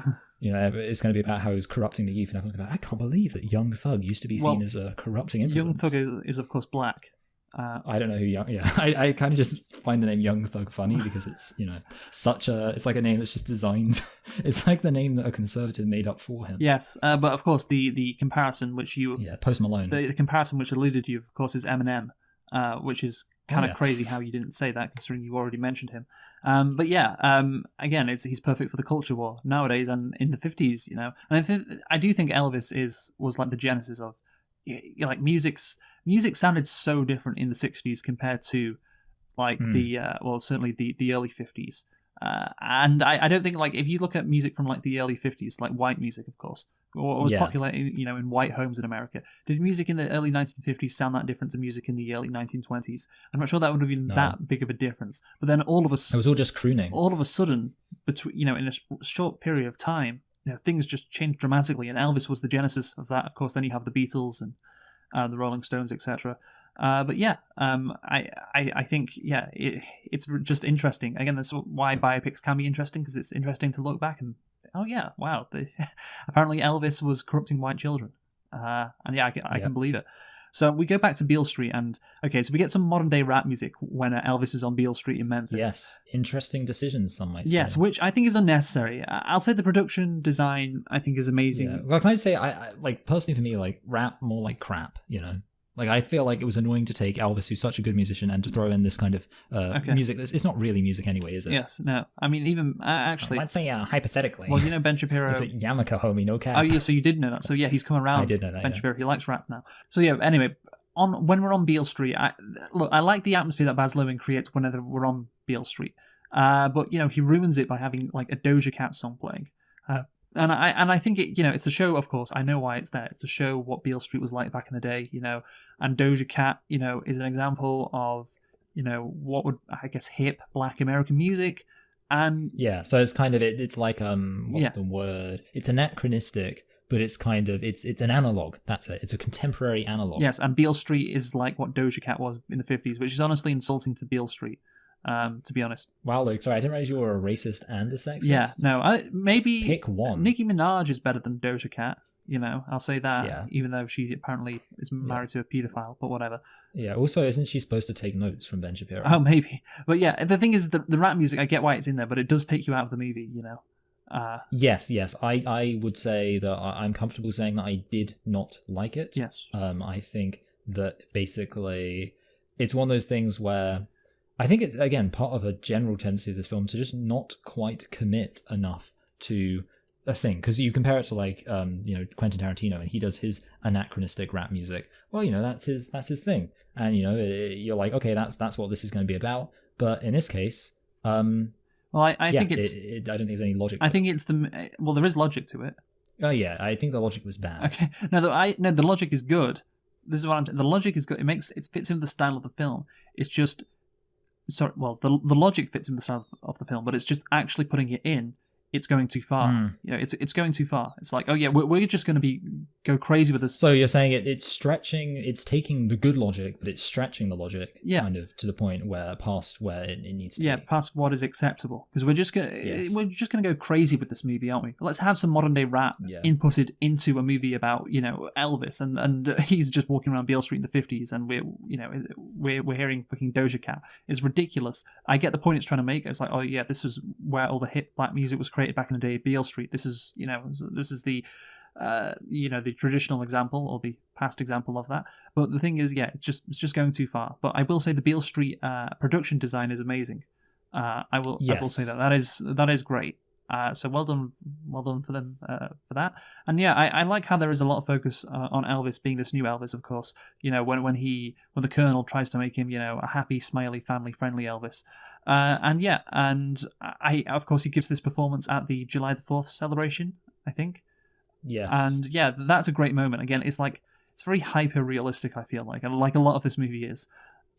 you know, it's going to be about how he was corrupting the youth, and everyone's going to be like, I can't believe that young thug used to be seen as a corrupting influence. Young thug is of course black. I don't know who Young. Yeah, I kind of just find the name Young Thug funny because it's, you know, it's like a name that's just designed. It's like the name that a conservative made up for him. Yes, but of course the comparison which Post Malone. The comparison which alluded to, of course, is Eminem, which is kind of crazy how you didn't say that considering you already mentioned him. But yeah, again, he's perfect for the culture war nowadays and in the 50s, you know. And I do think Elvis was like the genesis of, like, music sounded so different in the 60s compared to like certainly the early 50s, and I don't think, like, if you look at music from like the early 50s, like white music, of course, or was popular in white homes in America, did music in the early 1950s sound that different to music in the early 1920s? I'm not sure that would have been that big of a difference, but then it was all just crooning. All of a sudden, between, in a short period of time, things just changed dramatically, and Elvis was the genesis of that. Of course, then you have the Beatles and the Rolling Stones, etc. But yeah, I think it's just interesting. Again, that's why biopics can be interesting, because it's interesting to look back and apparently Elvis was corrupting white children, and yeah, I can believe it. So we go back to Beale Street, and so we get some modern day rap music when Elvis is on Beale Street in Memphis. Yes, interesting decisions, some might say. Yes, which I think is unnecessary. I'll say the production design I think is amazing. Yeah. Well, can I say, I like, personally for me, like, rap more like crap, you know? Like, I feel like it was annoying to take Elvis, who's such a good musician, and to throw in this kind of music. It's not really music anyway, is it? Yes, no. I mean, even actually, I'd say hypothetically. Well, Ben Shapiro. It's a yarmulke, homie, no cap. Oh yeah, so you did know that. So yeah, he's come around. I did know that. Ben Shapiro, he likes rap now. So yeah, anyway, when we're on Beale Street, I like the atmosphere that Baz Luhrmann creates whenever we're on Beale Street. But he ruins it by having like a Doja Cat song playing. And I think it's a show, of course. I know why it's there. It's to show what Beale Street was like back in the day, And Doja Cat, is an example of, what would, I guess, hip Black American music. And yeah, so it's kind of it's like what's the word? It's anachronistic, but it's kind of it's an analog. That's it. It's a contemporary analog. Yes, and Beale Street is like what Doja Cat was in the 50s, which is honestly insulting to Beale Street. To be honest. Wow, Luke, sorry, I didn't realize you were a racist and a sexist. Yeah, no, maybe pick one. Nicki Minaj is better than Doja Cat. I'll say that, even though she apparently is married to a paedophile, but whatever. Yeah, also, isn't she supposed to take notes from Ben Shapiro? Oh, maybe. But yeah, the thing is, the rap music, I get why it's in there, but it does take you out of the movie, Yes. I would say that I'm comfortable saying that I did not like it. Yes. I think that basically it's one of those things where I think it's, again, part of a general tendency of this film to just not quite commit enough to a thing. Because you compare it to, like, Quentin Tarantino, and he does his anachronistic rap music. Well, that's his thing. And, you're like, okay, that's what this is going to be about. But in this case, well, I think it's... I don't think there's any logic. I think it's well, there is logic to it. Oh, yeah, I think the logic was bad. Okay. No, the logic is good. This is what I'm saying. The logic is good. It fits in with the style of the film. It's just... Sorry, well, the logic fits in the style of the film, but it's just actually putting it in. It's going too far. It's going too far. It's like, oh yeah, we're just going to be go crazy with this. So you're saying it's taking the good logic, but it's stretching the logic kind of to the point where past where it needs to be. Past what is acceptable. Because we're just gonna go crazy with this movie, aren't we? Let's have some modern day rap inputted into a movie about, Elvis, and he's just walking around Beale Street in the 50s, and we're hearing fucking Doja Cat. It's ridiculous. I get the point it's trying to make. It's like, oh yeah, this is where all the hip black music was created back in the day, Beale Street. This is the the traditional example or the past example of that. But the thing is, it's just going too far. But I will say the Beale Street production design is amazing. I will say that is great. So well done for them for that. And I like how there is a lot of focus on Elvis being this new Elvis, of course. When the Colonel tries to make him a happy, smiley, family friendly Elvis. And of course he gives this performance at the July the 4th celebration, I think. Yes. And that's a great moment. Again, it's very hyper realistic, I feel like a lot of this movie is.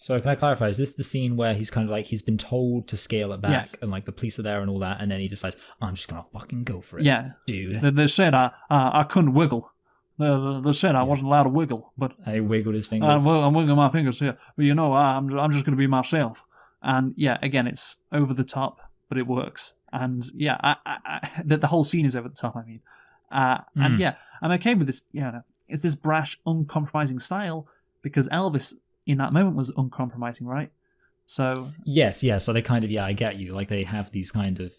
So can I clarify, is this the scene where he's kind of like, he's been told to scale it back and like the police are there and all that, and then he decides, I'm just going to fucking go for it, dude. They said I couldn't wiggle. They said I wasn't allowed to wiggle, but... He wiggled his fingers. I'm wiggling my fingers here. But I'm just going to be myself. And again, it's over the top, but it works. And the whole scene is over the top, I mean. And I'm okay with this, it's this brash, uncompromising style, because Elvis in that moment was uncompromising, right? So so they kind of I get you, like they have these kind of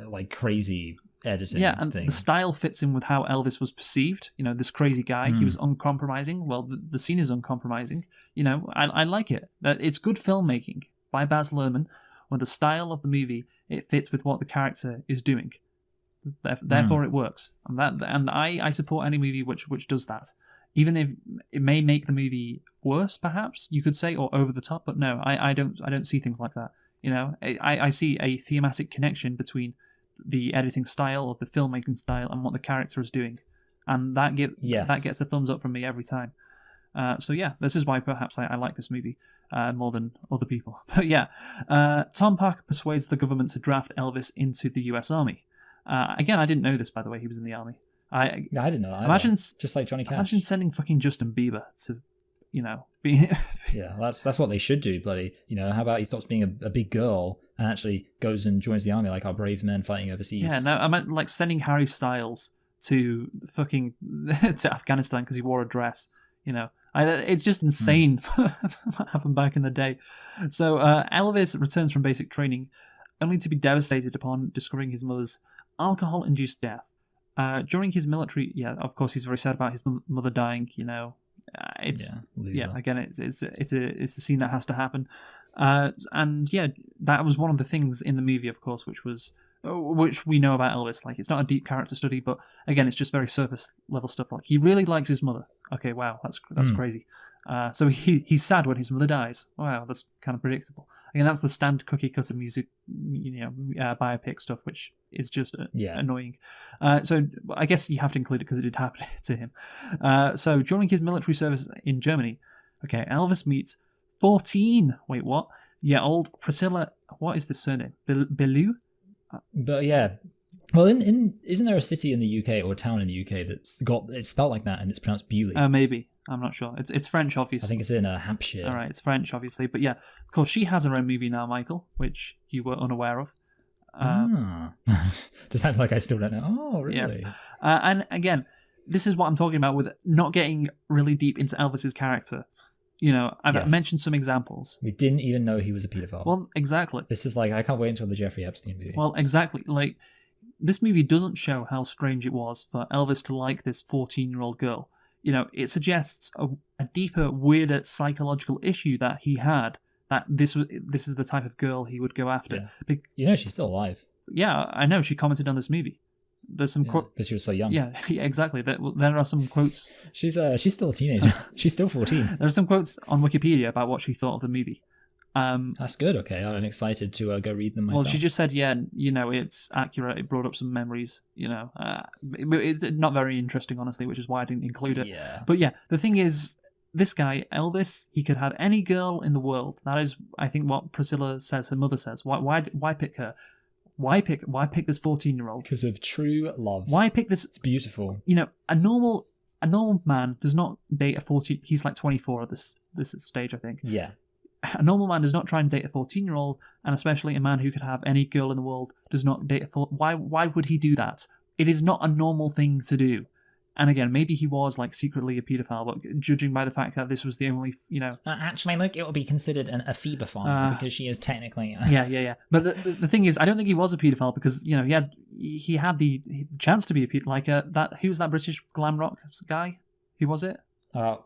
like crazy editing and thing. The style fits in with how Elvis was perceived, this crazy guy. He was uncompromising. Well, the scene is uncompromising. I like it. It's good filmmaking by Baz Luhrmann, where the style of the movie, it fits with what the character is doing. Therefore, it works, and I support any movie which does that, even if it may make the movie worse, perhaps you could say, or over the top. But no, I don't see things like that. I see a thematic connection between the editing style or the filmmaking style and what the character is doing, and that gets a thumbs up from me every time. This is why perhaps I like this movie more than other people. But Tom Parker persuades the government to draft Elvis into the U.S. Army. Again, I didn't know this, by the way. He was in the army. I didn't know that. Imagine, just like Johnny Cash. Imagine sending fucking Justin Bieber to, be... that's what they should do, bloody. How about he stops being a big girl and actually goes and joins the army like our brave men fighting overseas? Yeah, no, I meant like sending Harry Styles to fucking to Afghanistan because he wore a dress. It's just insane what happened back in the day. So Elvis returns from basic training only to be devastated upon discovering his mother's alcohol-induced death. During his military, of course, he's very sad about his mother dying. Again, it's a scene that has to happen, that was one of the things in the movie, of course, which we know about Elvis. Like, it's not a deep character study, but again, it's just very surface level stuff. Like, he really likes his mother. Okay, wow, that's crazy. So he's sad when his mother dies. Wow, that's kind of predictable. Again, that's the standard cookie cutter music, biopic stuff, which is just annoying. So I guess you have to include it because it did happen to him. So during his military service in Germany, Elvis meets 14-year-old Priscilla. What is the surname? Bellew? But well, isn't there a city in the UK or a town in the UK it's spelled like that and it's pronounced Bewley? Maybe. I'm not sure. It's French, obviously. I think it's in Hampshire. All right, it's French, obviously. But of course, she has her own movie now, Michael, which you were unaware of. Just act like I still don't know. Oh, really? Yes. And again, this is what I'm talking about with not getting really deep into Elvis's character. I've mentioned some examples. We didn't even know he was a paedophile. Well, exactly. This is like, I can't wait until the Jeffrey Epstein movie. Well, exactly. Like, this movie doesn't show how strange it was for Elvis to like this 14-year-old girl. It suggests a deeper, weirder psychological issue that he had, that this is the type of girl he would go after. Yeah. She's still alive. Yeah, I know. She commented on this movie. There's some quotes because she was so young. Yeah, exactly. There are some quotes. She's still a teenager. She's still 14. There are some quotes on Wikipedia about what she thought of the movie. That's good. Okay, I'm excited to go read them myself. Well, she just said, it's accurate. It brought up some memories. It's not very interesting, honestly, which is why I didn't include it. Yeah. But this thing is, this guy Elvis, he could have any girl in the world. That is, I think, what Priscilla says. Her mother says. Why pick her? Why pick this 14-year-old? Because of true love. Why pick this? It's beautiful. A normal a normal man does not date a 14. He's like 24 at this stage, I think. Yeah. A normal man does not try and date a 14-year-old, and especially a man who could have any girl in the world does not date a 14. Why would he do that? It is not a normal thing to do. And again, maybe he was like secretly a paedophile, but judging by the fact that this was the only, Actually, look, it would be considered a phebophile because she is technically. Yeah. But the thing is, I don't think he was a paedophile because he had the chance to be a paedophile. Like who was that British glam rock guy? Who was it? Gary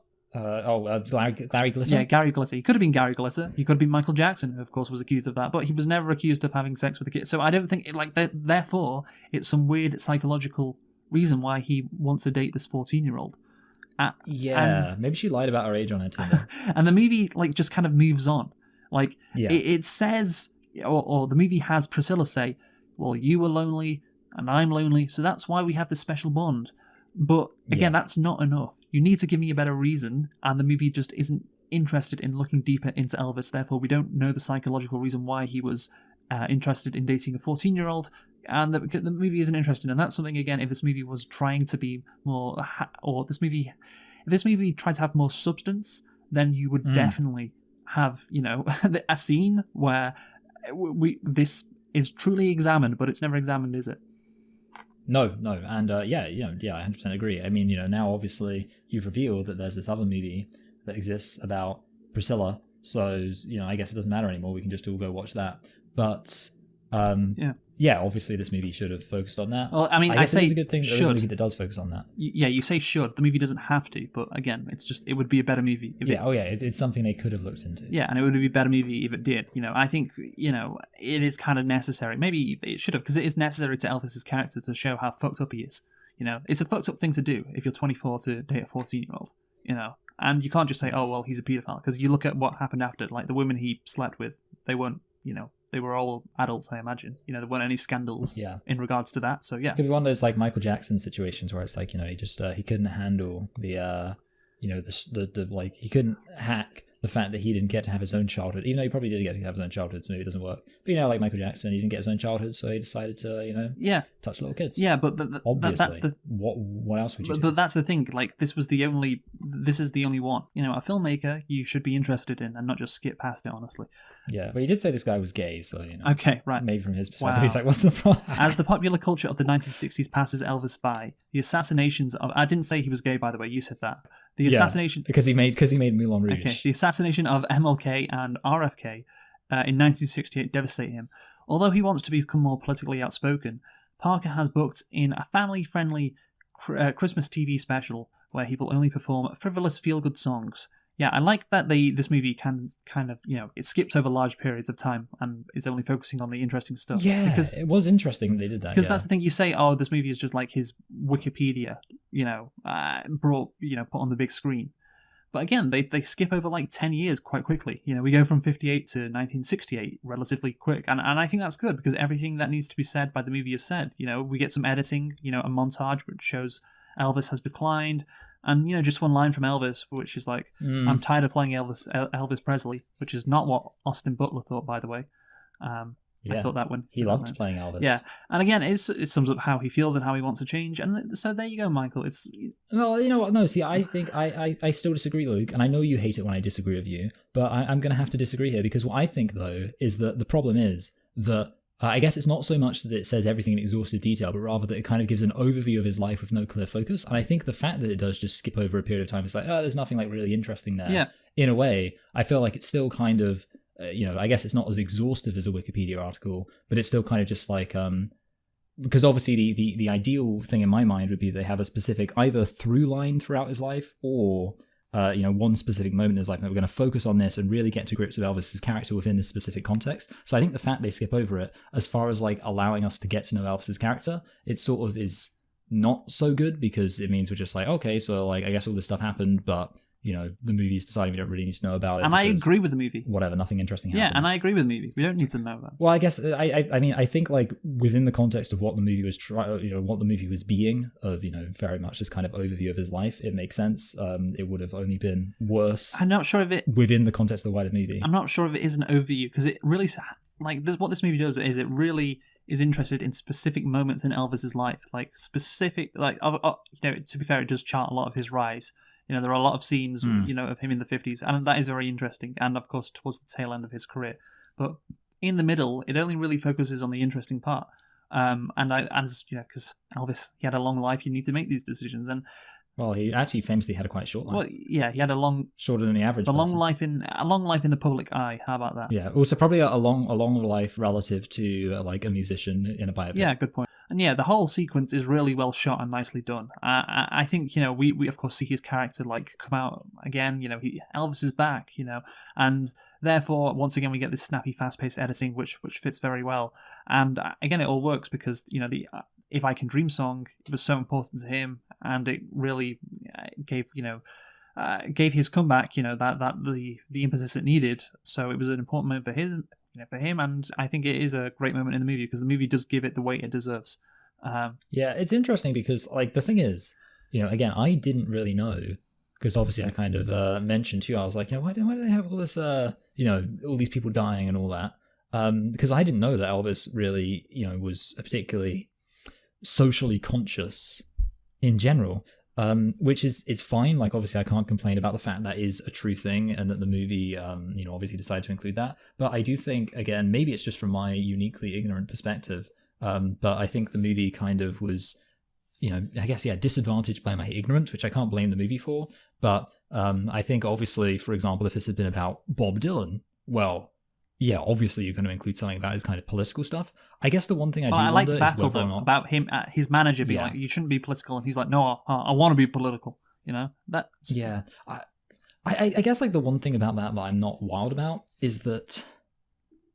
Glitter? Yeah, Gary Glitter. He could have been Gary Glitter. He could have been Michael Jackson, who of course was accused of that, but he was never accused of having sex with a kid. So I don't think therefore it's some weird psychological reason why he wants to date this 14-year-old. Maybe she lied about her age on her Tinder. And the movie just kind of moves on. It says, or the movie has Priscilla say, well, you were lonely and I'm lonely, so that's why we have this special bond. But again, that's not enough. You need to give me a better reason, and the movie just isn't interested in looking deeper into Elvis. Therefore, we don't know the psychological reason why he was interested in dating a 14-year-old, and the movie isn't interested. And that's something, again, if this movie was trying to be more, if this movie tried to have more substance, then you would definitely have, a scene where this is truly examined, but it's never examined, is it? No, and I 100% agree. I mean, now obviously you've revealed that there's this other movie that exists about Priscilla, so I guess it doesn't matter anymore. We can just all go watch that. But obviously this movie should have focused on that. Well, I mean, I say it's a good thing that should. there's a movie that does focus on that. You say should. The movie doesn't have to, but again, it would be a better movie. It's something they could have looked into. Yeah, and it would be a better movie if it did. I think, it is kind of necessary. Maybe it should have, because it is necessary to Elvis's character to show how fucked up he is. It's a fucked up thing to do if you're 24 to date a 14-year-old, and you can't just say, oh, well, he's a paedophile, because you look at what happened after, like the women he slept with, they weren't, they were all adults, I imagine. There weren't any scandals in regards to that. So yeah, it could be one of those like Michael Jackson situations where it's like he just he couldn't handle the he couldn't hack the fact that he didn't get to have his own childhood, even though he probably did get to have his own childhood, so it doesn't work. But like Michael Jackson, he didn't get his own childhood, so he decided to touch little kids. Yeah, but obviously, that's the what else would you do? But that's the thing. Like this is the only one. A filmmaker you should be interested in and not just skip past it. Honestly. Yeah, but he did say this guy was gay, so Okay, right. Maybe from his perspective, he's like, what's the problem? As the popular culture of the 1960s passes Elvis by, the assassinations of I didn't say he was gay, by the way. You said that. The assassination because he made Moulin Rouge. Okay, the assassination of MLK and RFK in 1968 devastated him. Although he wants to become more politically outspoken, Parker has booked in a family-friendly Christmas TV special where he will only perform frivolous feel-good songs. Yeah, I like that this movie can kind of, it skips over large periods of time and is only focusing on the interesting stuff. Yeah, because it was interesting that they did that. Because that's the thing, you say, oh, this movie is just like his Wikipedia, put on the big screen. But again, they skip over like 10 years quite quickly. We go from 58 to 1968 relatively quick. And I think that's good because everything that needs to be said by the movie is said. We get some editing, a montage which shows Elvis has declined. And, just one line from Elvis, which is like, I'm tired of playing Elvis Presley, which is not what Austin Butler thought, by the way. I thought that when he loved playing Elvis. Yeah, and again, it sums up how he feels and how he wants to change. And so there you go, Michael. Well, you know what? No, see, I think I still disagree, Luke, and I know you hate it when I disagree with you, but I'm going to have to disagree here because what I think, though, is that the problem is that I guess it's not so much that it says everything in exhaustive detail, but rather that it kind of gives an overview of his life with no clear focus. And I think the fact that it does just skip over a period of time, it's like, oh, there's nothing like really interesting there. Yeah. In a way, I feel like it's still kind of, I guess it's not as exhaustive as a Wikipedia article, but it's still kind of just like, because obviously the ideal thing in my mind would be they have a specific either through line throughout his life or one specific moment in his life that we're going to focus on this and really get to grips with Elvis's character within this specific context. So I think the fact they skip over it, as far as like allowing us to get to know Elvis's character, it sort of is not so good because it means we're just like, okay, so like I guess all this stuff happened, but the movie's deciding we don't really need to know about it. And I agree with the movie. Whatever, nothing interesting happened. Yeah, and I agree with the movie. We don't need to know that. Well, I guess I mean I think like within the context of what the movie was what the movie was being of very much this kind of overview of his life, it makes sense. It would have only been worse. I'm not sure if it within the context of the wider movie. I'm not sure if it is an overview because it really like this, what this movie does is it really is interested in specific moments in Elvis's life, like specific, like to be fair, it does chart a lot of his rise. There are a lot of scenes, of him in the 50s, and that is very interesting. And of course, towards the tail end of his career, but in the middle, it only really focuses on the interesting part. Because Elvis, he had a long life, you need to make these decisions, and well, he actually famously had a quite short life. well, yeah, he had shorter than the average. A long life in the public eye. How about that? Yeah, also probably a long life relative to like a musician in a biopic. Yeah, good point. And yeah, the whole sequence is really well shot and nicely done. I think we of course see his character like come out again. Elvis is back. And therefore once again we get this snappy, fast-paced editing, which fits very well. And again, it all works because the "If I Can Dream" song was so important to him, and it really gave his comeback that the impetus it needed. So it was an important moment for him, and I think it is a great moment in the movie because the movie does give it the weight it deserves. Yeah, it's interesting because like the thing is, again, I didn't really know because obviously I kind of mentioned to you, I was like, why do they have all this, all these people dying and all that? Because I didn't know that Elvis really, was a particularly socially conscious in general. Which is fine. Like, obviously, I can't complain about the fact that is a true thing and that the movie, obviously decided to include that. But I do think, again, maybe it's just from my uniquely ignorant perspective, but I think the movie kind of was, I guess, disadvantaged by my ignorance, which I can't blame the movie for. But I think, obviously, for example, if this had been about Bob Dylan, well, yeah, obviously you're going to include something about his kind of political stuff. I guess the one thing I like wonder the battle is whether or not about him, his manager being like, "You shouldn't be political," and he's like, "No, I want to be political." That's yeah. I guess like the one thing about that I'm not wild about is that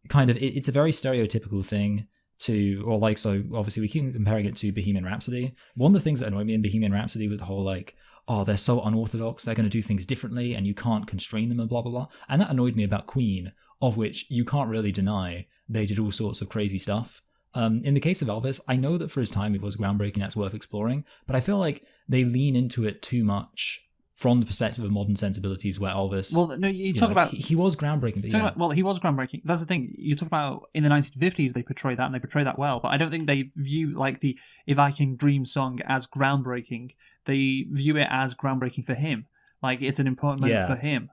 kind of it's a very stereotypical thing to, or like, so obviously we keep comparing it to Bohemian Rhapsody. One of the things that annoyed me in Bohemian Rhapsody was the whole like, oh, they're so unorthodox, they're going to do things differently and you can't constrain them and blah, blah, blah. And that annoyed me about Queen, of which you can't really deny they did all sorts of crazy stuff. In the case of Elvis, I know that for his time it was groundbreaking, that's worth exploring, but I feel like they lean into it too much from the perspective of modern sensibilities where Elvis... Well, no, you talk about... He was groundbreaking. But he was groundbreaking. That's the thing. You talk about in the 1950s, they portray that, and they portray that well, but I don't think they view like the "If I Can Dream" song as groundbreaking. They view it as groundbreaking for him. Like, it's an important moment for him.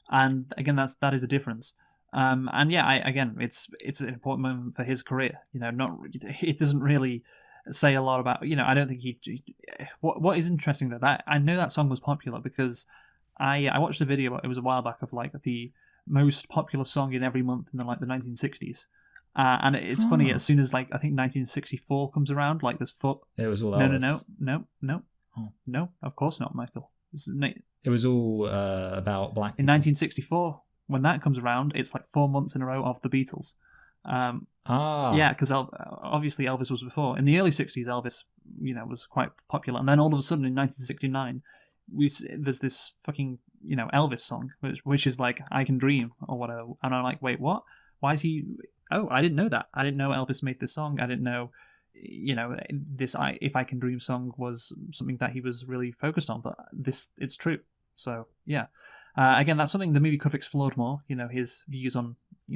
And again, that is a difference. And yeah, it's an important moment for his career. It doesn't really say a lot about. I don't think what is interesting that I know that song was popular because I watched a video. It was a while back of like the most popular song in every month in the 1960s. And it's funny, as soon as like I think 1964 comes around, like this foot. It was all No. Oh. No, of course not, Michael. It was all about black people. In 1964. When that comes around, it's like 4 months in a row of the Beatles. Yeah, because obviously Elvis was before. In the early 60s, Elvis, was quite popular. And then all of a sudden in 1969, there's this fucking, Elvis song, which is like, "I Can Dream" or whatever. And I'm like, wait, what? Why is he... Oh, I didn't know that. I didn't know Elvis made this song. I didn't know, this "If I Can Dream" song was something that he was really focused on. But it's true. So, yeah. Again, that's something the movie could have explored more, his views on,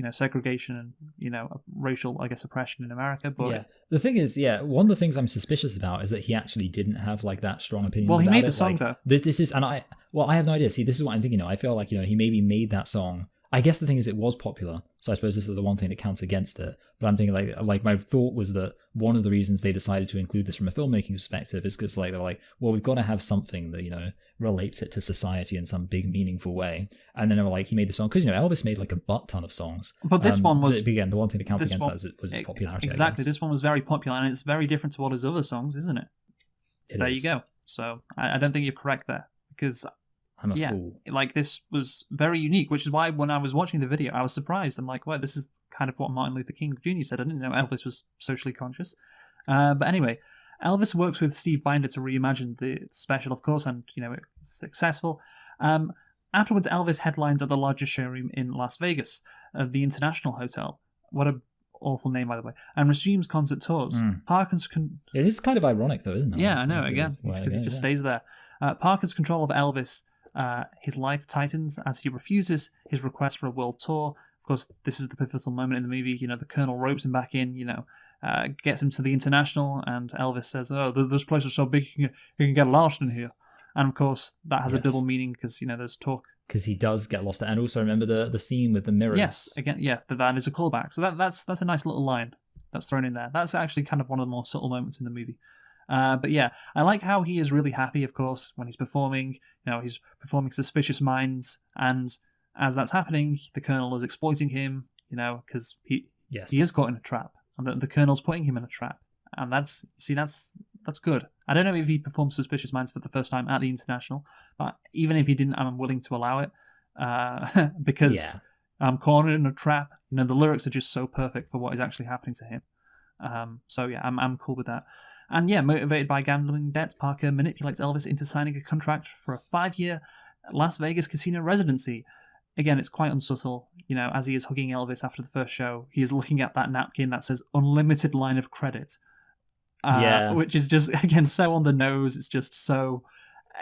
segregation and, racial, I guess, oppression in America. But yeah, the thing is, one of the things I'm suspicious about is that he actually didn't have like that strong opinion. Well, he made the song though. This is, and I have no idea. See, this is what I'm thinking. I feel like, he maybe made that song. I guess the thing is, it was popular, so I suppose this is the one thing that counts against it. But I'm thinking like my thought was that one of the reasons they decided to include this from a filmmaking perspective is because they're like, well, we've got to have something that relates it to society in some big meaningful way. And then they were like, he made the song because Elvis made like a butt ton of songs. But this one was again the one thing that counts against that was its popularity. Exactly, this one was very popular, and it's very different to all his other songs, isn't it? So there you go. So I don't think you're correct there because. I'm a fool. Like this was very unique, which is why when I was watching the video, I was surprised. I'm like, well, this is kind of what Martin Luther King Jr. said. I didn't know Elvis was socially conscious. But anyway, Elvis works with Steve Binder to reimagine the special, of course, and it's successful. Afterwards, Elvis headlines at the largest showroom in Las Vegas, the International Hotel. What a awful name, by the way, and resumes concert tours. Parker's it is kind of ironic, though, isn't it? Yeah, I know. Again, because he just stays there. Parker's control of Elvis, his life tightens as he refuses his request for a world tour. Of course, this is the pivotal moment in the movie. The Colonel ropes him back in, gets him to the International, and Elvis says, "Oh, this place is so big, you can get lost in here." And of course, that has a double meaning because, there's talk. Because he does get lost. And also remember the scene with the mirrors. Yes, again, yeah, that is a callback. So that's a nice little line that's thrown in there. That's actually kind of one of the more subtle moments in the movie. But yeah, I like how he is really happy, of course, when he's performing. He's performing Suspicious Minds, and as that's happening, the Colonel is exploiting him, because he is caught in a trap, and the Colonel's putting him in a trap. And that's good. I don't know if he performed Suspicious Minds for the first time at the International, but even if he didn't, I'm willing to allow it, because I'm caught in a trap. The lyrics are just so perfect for what is actually happening to him. So yeah, I'm cool with that. And yeah, motivated by gambling debts, Parker manipulates Elvis into signing a contract for a 5-year Las Vegas casino residency. Again, it's quite unsubtle. As he is hugging Elvis after the first show, he is looking at that napkin that says "unlimited line of credit," which is just, again, so on the nose. It's just so,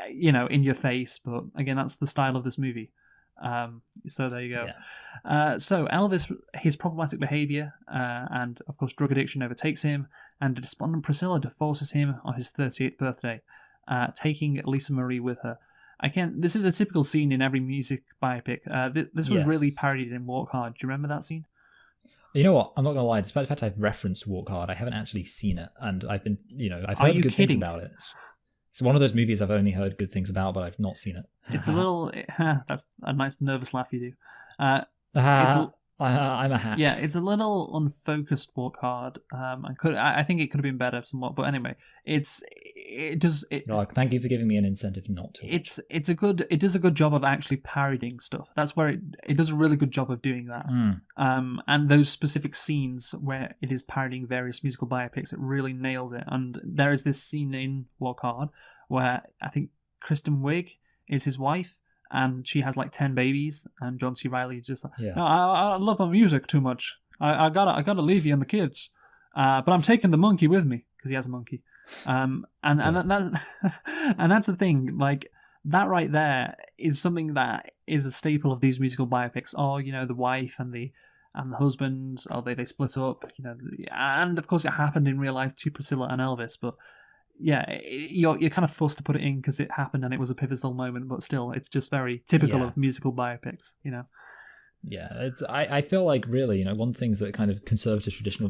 in your face. But again, that's the style of this movie. So there you go. So Elvis, his problematic behaviour and of course drug addiction overtakes him, and a despondent Priscilla divorces him on his 38th birthday, taking Lisa Marie with her. Again, this is a typical scene in every music biopic. This was really parodied in Walk Hard. Do you remember that scene? You know what? I'm not gonna lie. Despite the fact I've referenced Walk Hard, I haven't actually seen it, and I've been, I've heard good things about it. It's one of those movies I've only heard good things about, but I've not seen it. It's a little... that's a nice nervous laugh you do. I'm a hack. Yeah, it's a little unfocused Walk Hard. I think it could have been better somewhat, but anyway, thank you for giving me an incentive not to. It does a good job of actually parodying stuff. That's where it does a really good job of doing that. And those specific scenes where it is parodying various musical biopics, it really nails it. And there is this scene in Walk Hard where I think Kristen Wiig is his wife, and she has like 10 babies, and John C. Reilly is just like, no, I love my music too much. I gotta leave you and the kids, but I'm taking the monkey with me because he has a monkey. And that's the thing. Like, that right there is something that is a staple of these musical biopics. Or the wife and the husband, or they split up. And of course it happened in real life to Priscilla and Elvis, but. Yeah, you're kind of forced to put it in because it happened and it was a pivotal moment, but still, it's just very typical of musical biopics, Yeah, I feel like really, one of the things that kind of conservative traditional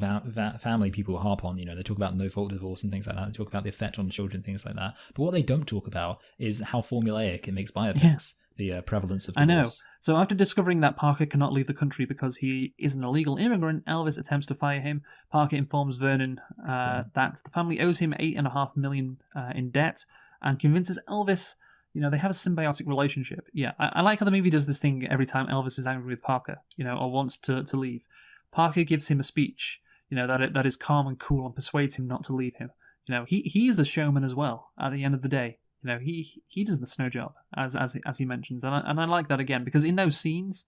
family people harp on, they talk about no-fault divorce and things like that. They talk about the effect on children, things like that. But what they don't talk about is how formulaic it makes biopics. The prevalence of divorce. I know. So after discovering that Parker cannot leave the country because he is an illegal immigrant, Elvis attempts to fire him. Parker informs Vernon that the family owes him $8.5 million in debt, and convinces Elvis, they have a symbiotic relationship. Yeah, I like how the movie does this thing every time Elvis is angry with Parker, or wants to leave. Parker gives him a speech, that is calm and cool and persuades him not to leave him. He is a showman as well at the end of the day. He does the snow job, as he mentions, and I like that again, because in those scenes,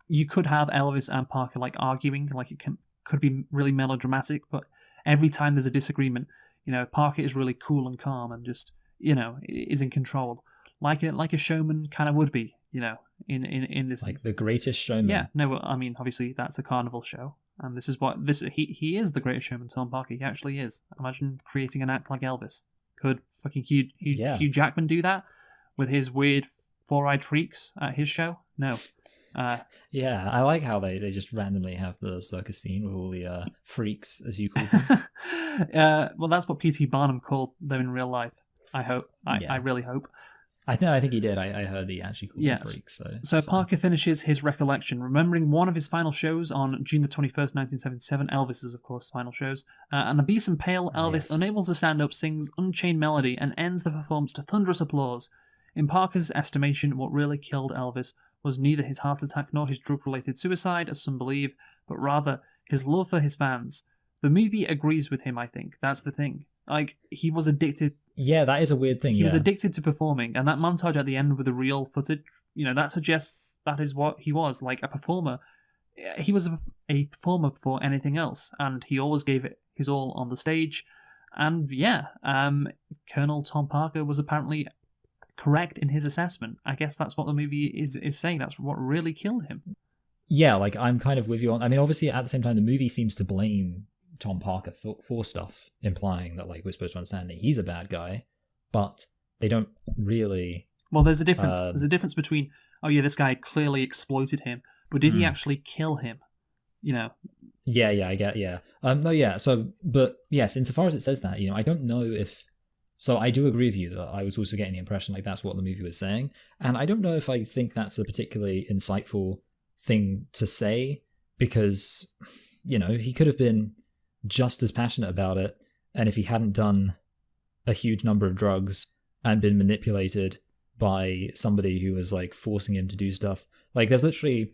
you could have Elvis and Parker like arguing, like it could be really melodramatic, but every time there's a disagreement, Parker is really cool and calm and just is in control, like a showman kind of would be, in this, like the Greatest Showman. Yeah, no, I mean obviously that's a carnival show, and this is he is the Greatest Showman, Tom Parker. He actually is. Imagine creating an act like Elvis. Could fucking Hugh Jackman do that with his weird four-eyed freaks at his show? No. Yeah, I like how they just randomly have the circus scene with all the freaks, as you call them. Well, that's what P.T. Barnum called them in real life. I hope. I really hope. I think he did. I heard he actually called them freaks. So Parker finishes his recollection, remembering one of his final shows on June the 21st, 1977, Elvis's, of course, final shows. And obese and pale Elvis, unable to stand up, sings Unchained Melody and ends the performance to thunderous applause. In Parker's estimation, what really killed Elvis was neither his heart attack nor his drug-related suicide, as some believe, but rather his love for his fans. The movie agrees with him, I think. That's the thing. Like, he was addicted. Yeah, that is a weird thing. He was addicted to performing, and that montage at the end with the real footage, that suggests that is what he was, like a performer. He was a performer before anything else, and he always gave it his all on the stage. And Colonel Tom Parker was apparently correct in his assessment. I guess that's what the movie is saying. That's what really killed him. yeah, like I'm kind of with you on. I mean, obviously, at the same time, the movie seems to blame Tom Parker for stuff, implying that like we're supposed to understand that he's a bad guy, but they don't really. Well, there's a difference. There's a difference between, oh yeah, this guy clearly exploited him, but did he actually kill him? You know. Yeah, I get, yeah. No, yeah. So, but yes, insofar as it says that, I don't know if. So I do agree with you that I was also getting the impression like that's what the movie was saying, and I don't know if I think that's a particularly insightful thing to say, because he could have been just as passionate about it, and if he hadn't done a huge number of drugs and been manipulated by somebody who was like forcing him to do stuff, like there's literally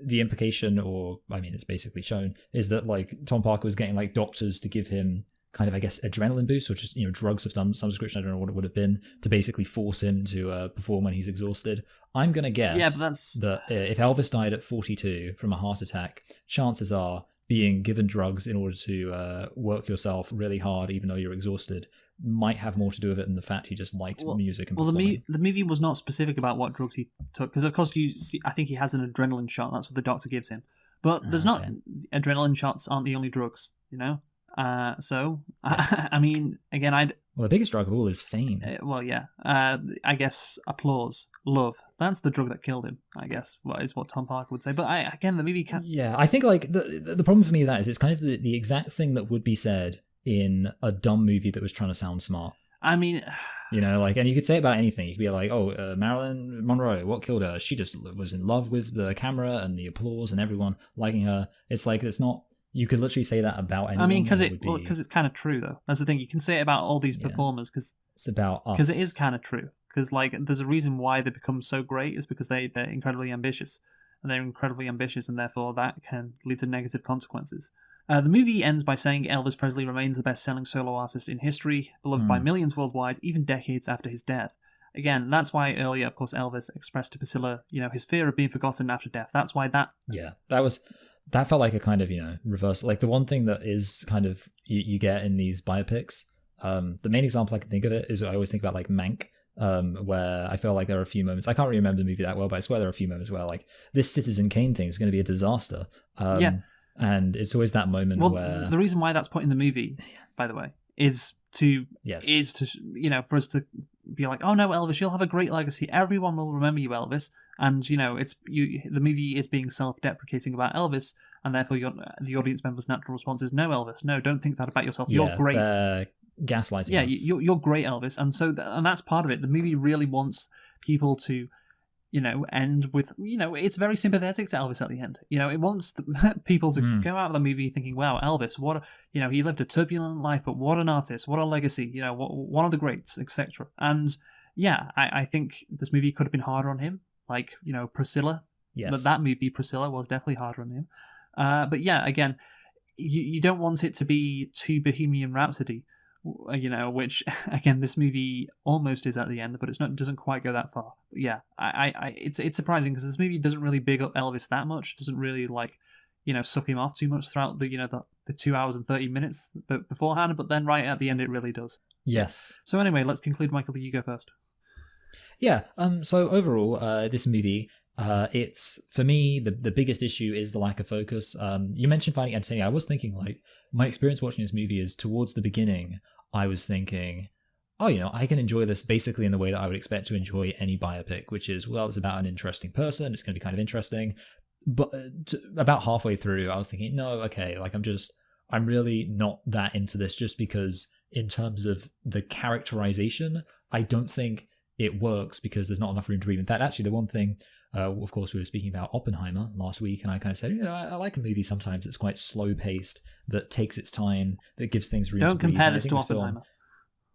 the implication, or I mean it's basically shown, is that like Tom Parker was getting like doctors to give him kind of, I guess, adrenaline boost, or just drugs of some description, I don't know what it would have been, to basically force him to perform when he's exhausted. I'm gonna guess that if Elvis died at 42 from a heart attack, chances are being given drugs in order to work yourself really hard even though you're exhausted might have more to do with it than the fact he just liked music and performing. The movie was not specific about what drugs he took, because of course I think he has an adrenaline shot. That's what the doctor gives him, but there's not adrenaline shots aren't the only drugs, So yes. I mean, again, the biggest drug of all is fame. I guess applause, love. That's the drug that killed him, I guess, is what Tom Parker would say. But the movie can't. Yeah, I think like the problem for me with that is it's kind of the exact thing that would be said in a dumb movie that was trying to sound smart. I mean, and you could say it about anything. You could be like, Marilyn Monroe, what killed her? She just was in love with the camera and the applause and everyone liking her. It's like, it's not. You could literally say that about anyone. I mean, because it's kind of true, though. That's the thing. You can say it about all these performers because it's about us. Because it is kind of true. Because like, there's a reason why they become so great is because they're incredibly ambitious, and therefore that can lead to negative consequences. The movie ends by saying Elvis Presley remains the best-selling solo artist in history, beloved by millions worldwide, even decades after his death. Again, that's why earlier, of course, Elvis expressed to Priscilla, his fear of being forgotten after death. That's why that. Yeah, that felt like a kind of, reverse. Like the one thing that is kind of you get in these biopics, the main example I can think of it is I always think about like Mank, where I feel like there are a few moments, I can't really remember the movie that well, but I swear there are a few moments where like this Citizen Kane thing is going to be a disaster. And it's always that moment where... The reason why that's put in the movie, by the way, is to for us to be like, oh no, Elvis, you'll have a great legacy. Everyone will remember you, Elvis. And the movie is being self-deprecating about Elvis, and therefore the audience member's natural response is, no, Elvis, no, don't think that about yourself. You're great. Gaslighting. Yeah, us. You're great, Elvis. And so and that's part of it. The movie really wants people to end with, it's very sympathetic to Elvis at the end. It wants people to go out of the movie thinking, wow, Elvis, he lived a turbulent life, but what an artist, what a legacy, one of the greats, etc. And yeah, I think this movie could have been harder on him. Like, Priscilla. Yes. But that movie, Priscilla, was definitely harder on him. But yeah, again, you don't want it to be too Bohemian Rhapsody, which again this movie almost is at the end, but it doesn't quite go that far. But yeah, it's surprising because this movie doesn't really big up Elvis that much, doesn't really like suck him off too much throughout the 2 hours and 30 minutes beforehand, but then right at the end it really does. Yes. So anyway, let's conclude. Michael, you go first. Yeah. So overall, this movie, it's for me the biggest issue is the lack of focus. You mentioned finding it entertaining. I was thinking like my experience watching this movie is towards the beginning. I was thinking, I can enjoy this basically in the way that I would expect to enjoy any biopic, which is, well, it's about an interesting person. It's going to be kind of interesting. But about halfway through, I was thinking, no, okay, like I'm really not that into this, just because in terms of the characterization, I don't think it works because there's not enough room to breathe. In fact, actually, the one thing, of course, we were speaking about Oppenheimer last week, and I kind of said, I like a movie sometimes that's quite slow-paced, that takes its time, that gives things room to breathe. Don't compare this to Oppenheimer.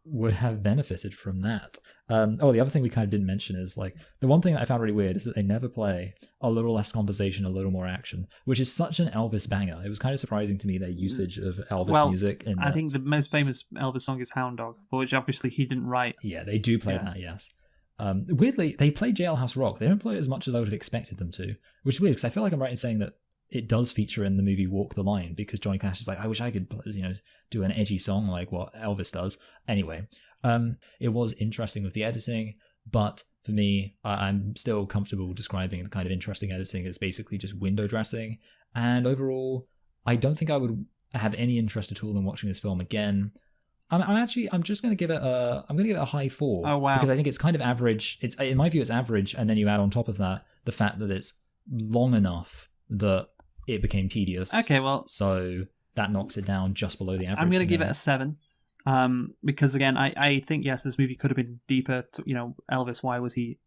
Would have benefited from that. The other thing we kind of didn't mention is like the one thing that I found really weird is that they never play a little less conversation, a little more action, which is such an Elvis banger. It was kind of surprising to me their usage of Elvis music. I think the most famous Elvis song is Hound Dog, which obviously he didn't write. Yeah, they do play that. Yes. Weirdly, they play Jailhouse Rock. They don't play it as much as I would have expected them to, which is weird because I feel like I'm right in saying that it does feature in the movie Walk the Line, because Johnny Cash is like, I wish I could, do an edgy song like what Elvis does. Anyway, it was interesting with the editing. But for me, I'm still comfortable describing the kind of interesting editing as basically just window dressing. And overall, I don't think I would have any interest at all in watching this film again. I'm just going to give it a high 4. Oh, wow. Because I think it's kind of average. It's, in my view, it's average. And then you add on top of that the fact that it's long enough that it became tedious. Okay, well, so that knocks it down just below the average. I'm going to give it a 7. Because again, I think, yes, this movie could have been deeper. Elvis, why was he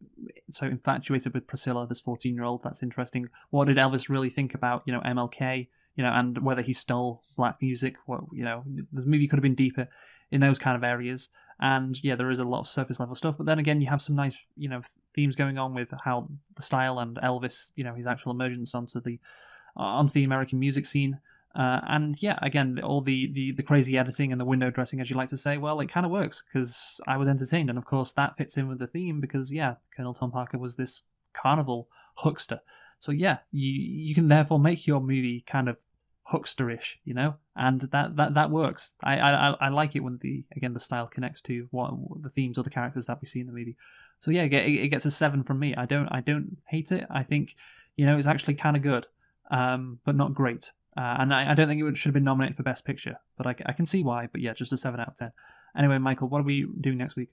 so infatuated with Priscilla, this 14-year-old? That's interesting. What did Elvis really think about, MLK, and whether he stole black music? The movie could have been deeper in those kind of areas. And yeah, there is a lot of surface level stuff. But then again, you have some nice, themes going on with how the style and Elvis, his actual emergence onto the American music scene. And yeah, again, all the crazy editing and the window dressing, as you like to say, well, it kind of works because I was entertained. And of course, that fits in with the theme because, yeah, Colonel Tom Parker was this carnival huckster. So yeah, you can therefore make your movie kind of hucksterish, and that works. I like it when the style connects to what the themes or the characters that we see in the movie. So yeah, it gets a 7 from me. I don't hate it. I think it's actually kind of good, but not great. And I don't think it should have been nominated for Best Picture, but I can see why. But yeah, just a 7 out of 10. Anyway, Michael, what are we doing next week?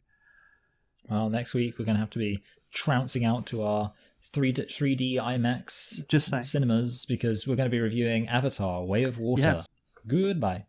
Well, next week we're going to have to be trouncing out to our 3D IMAX Just say. cinemas because we're going to be reviewing Avatar: Way of Water. Yes. Goodbye.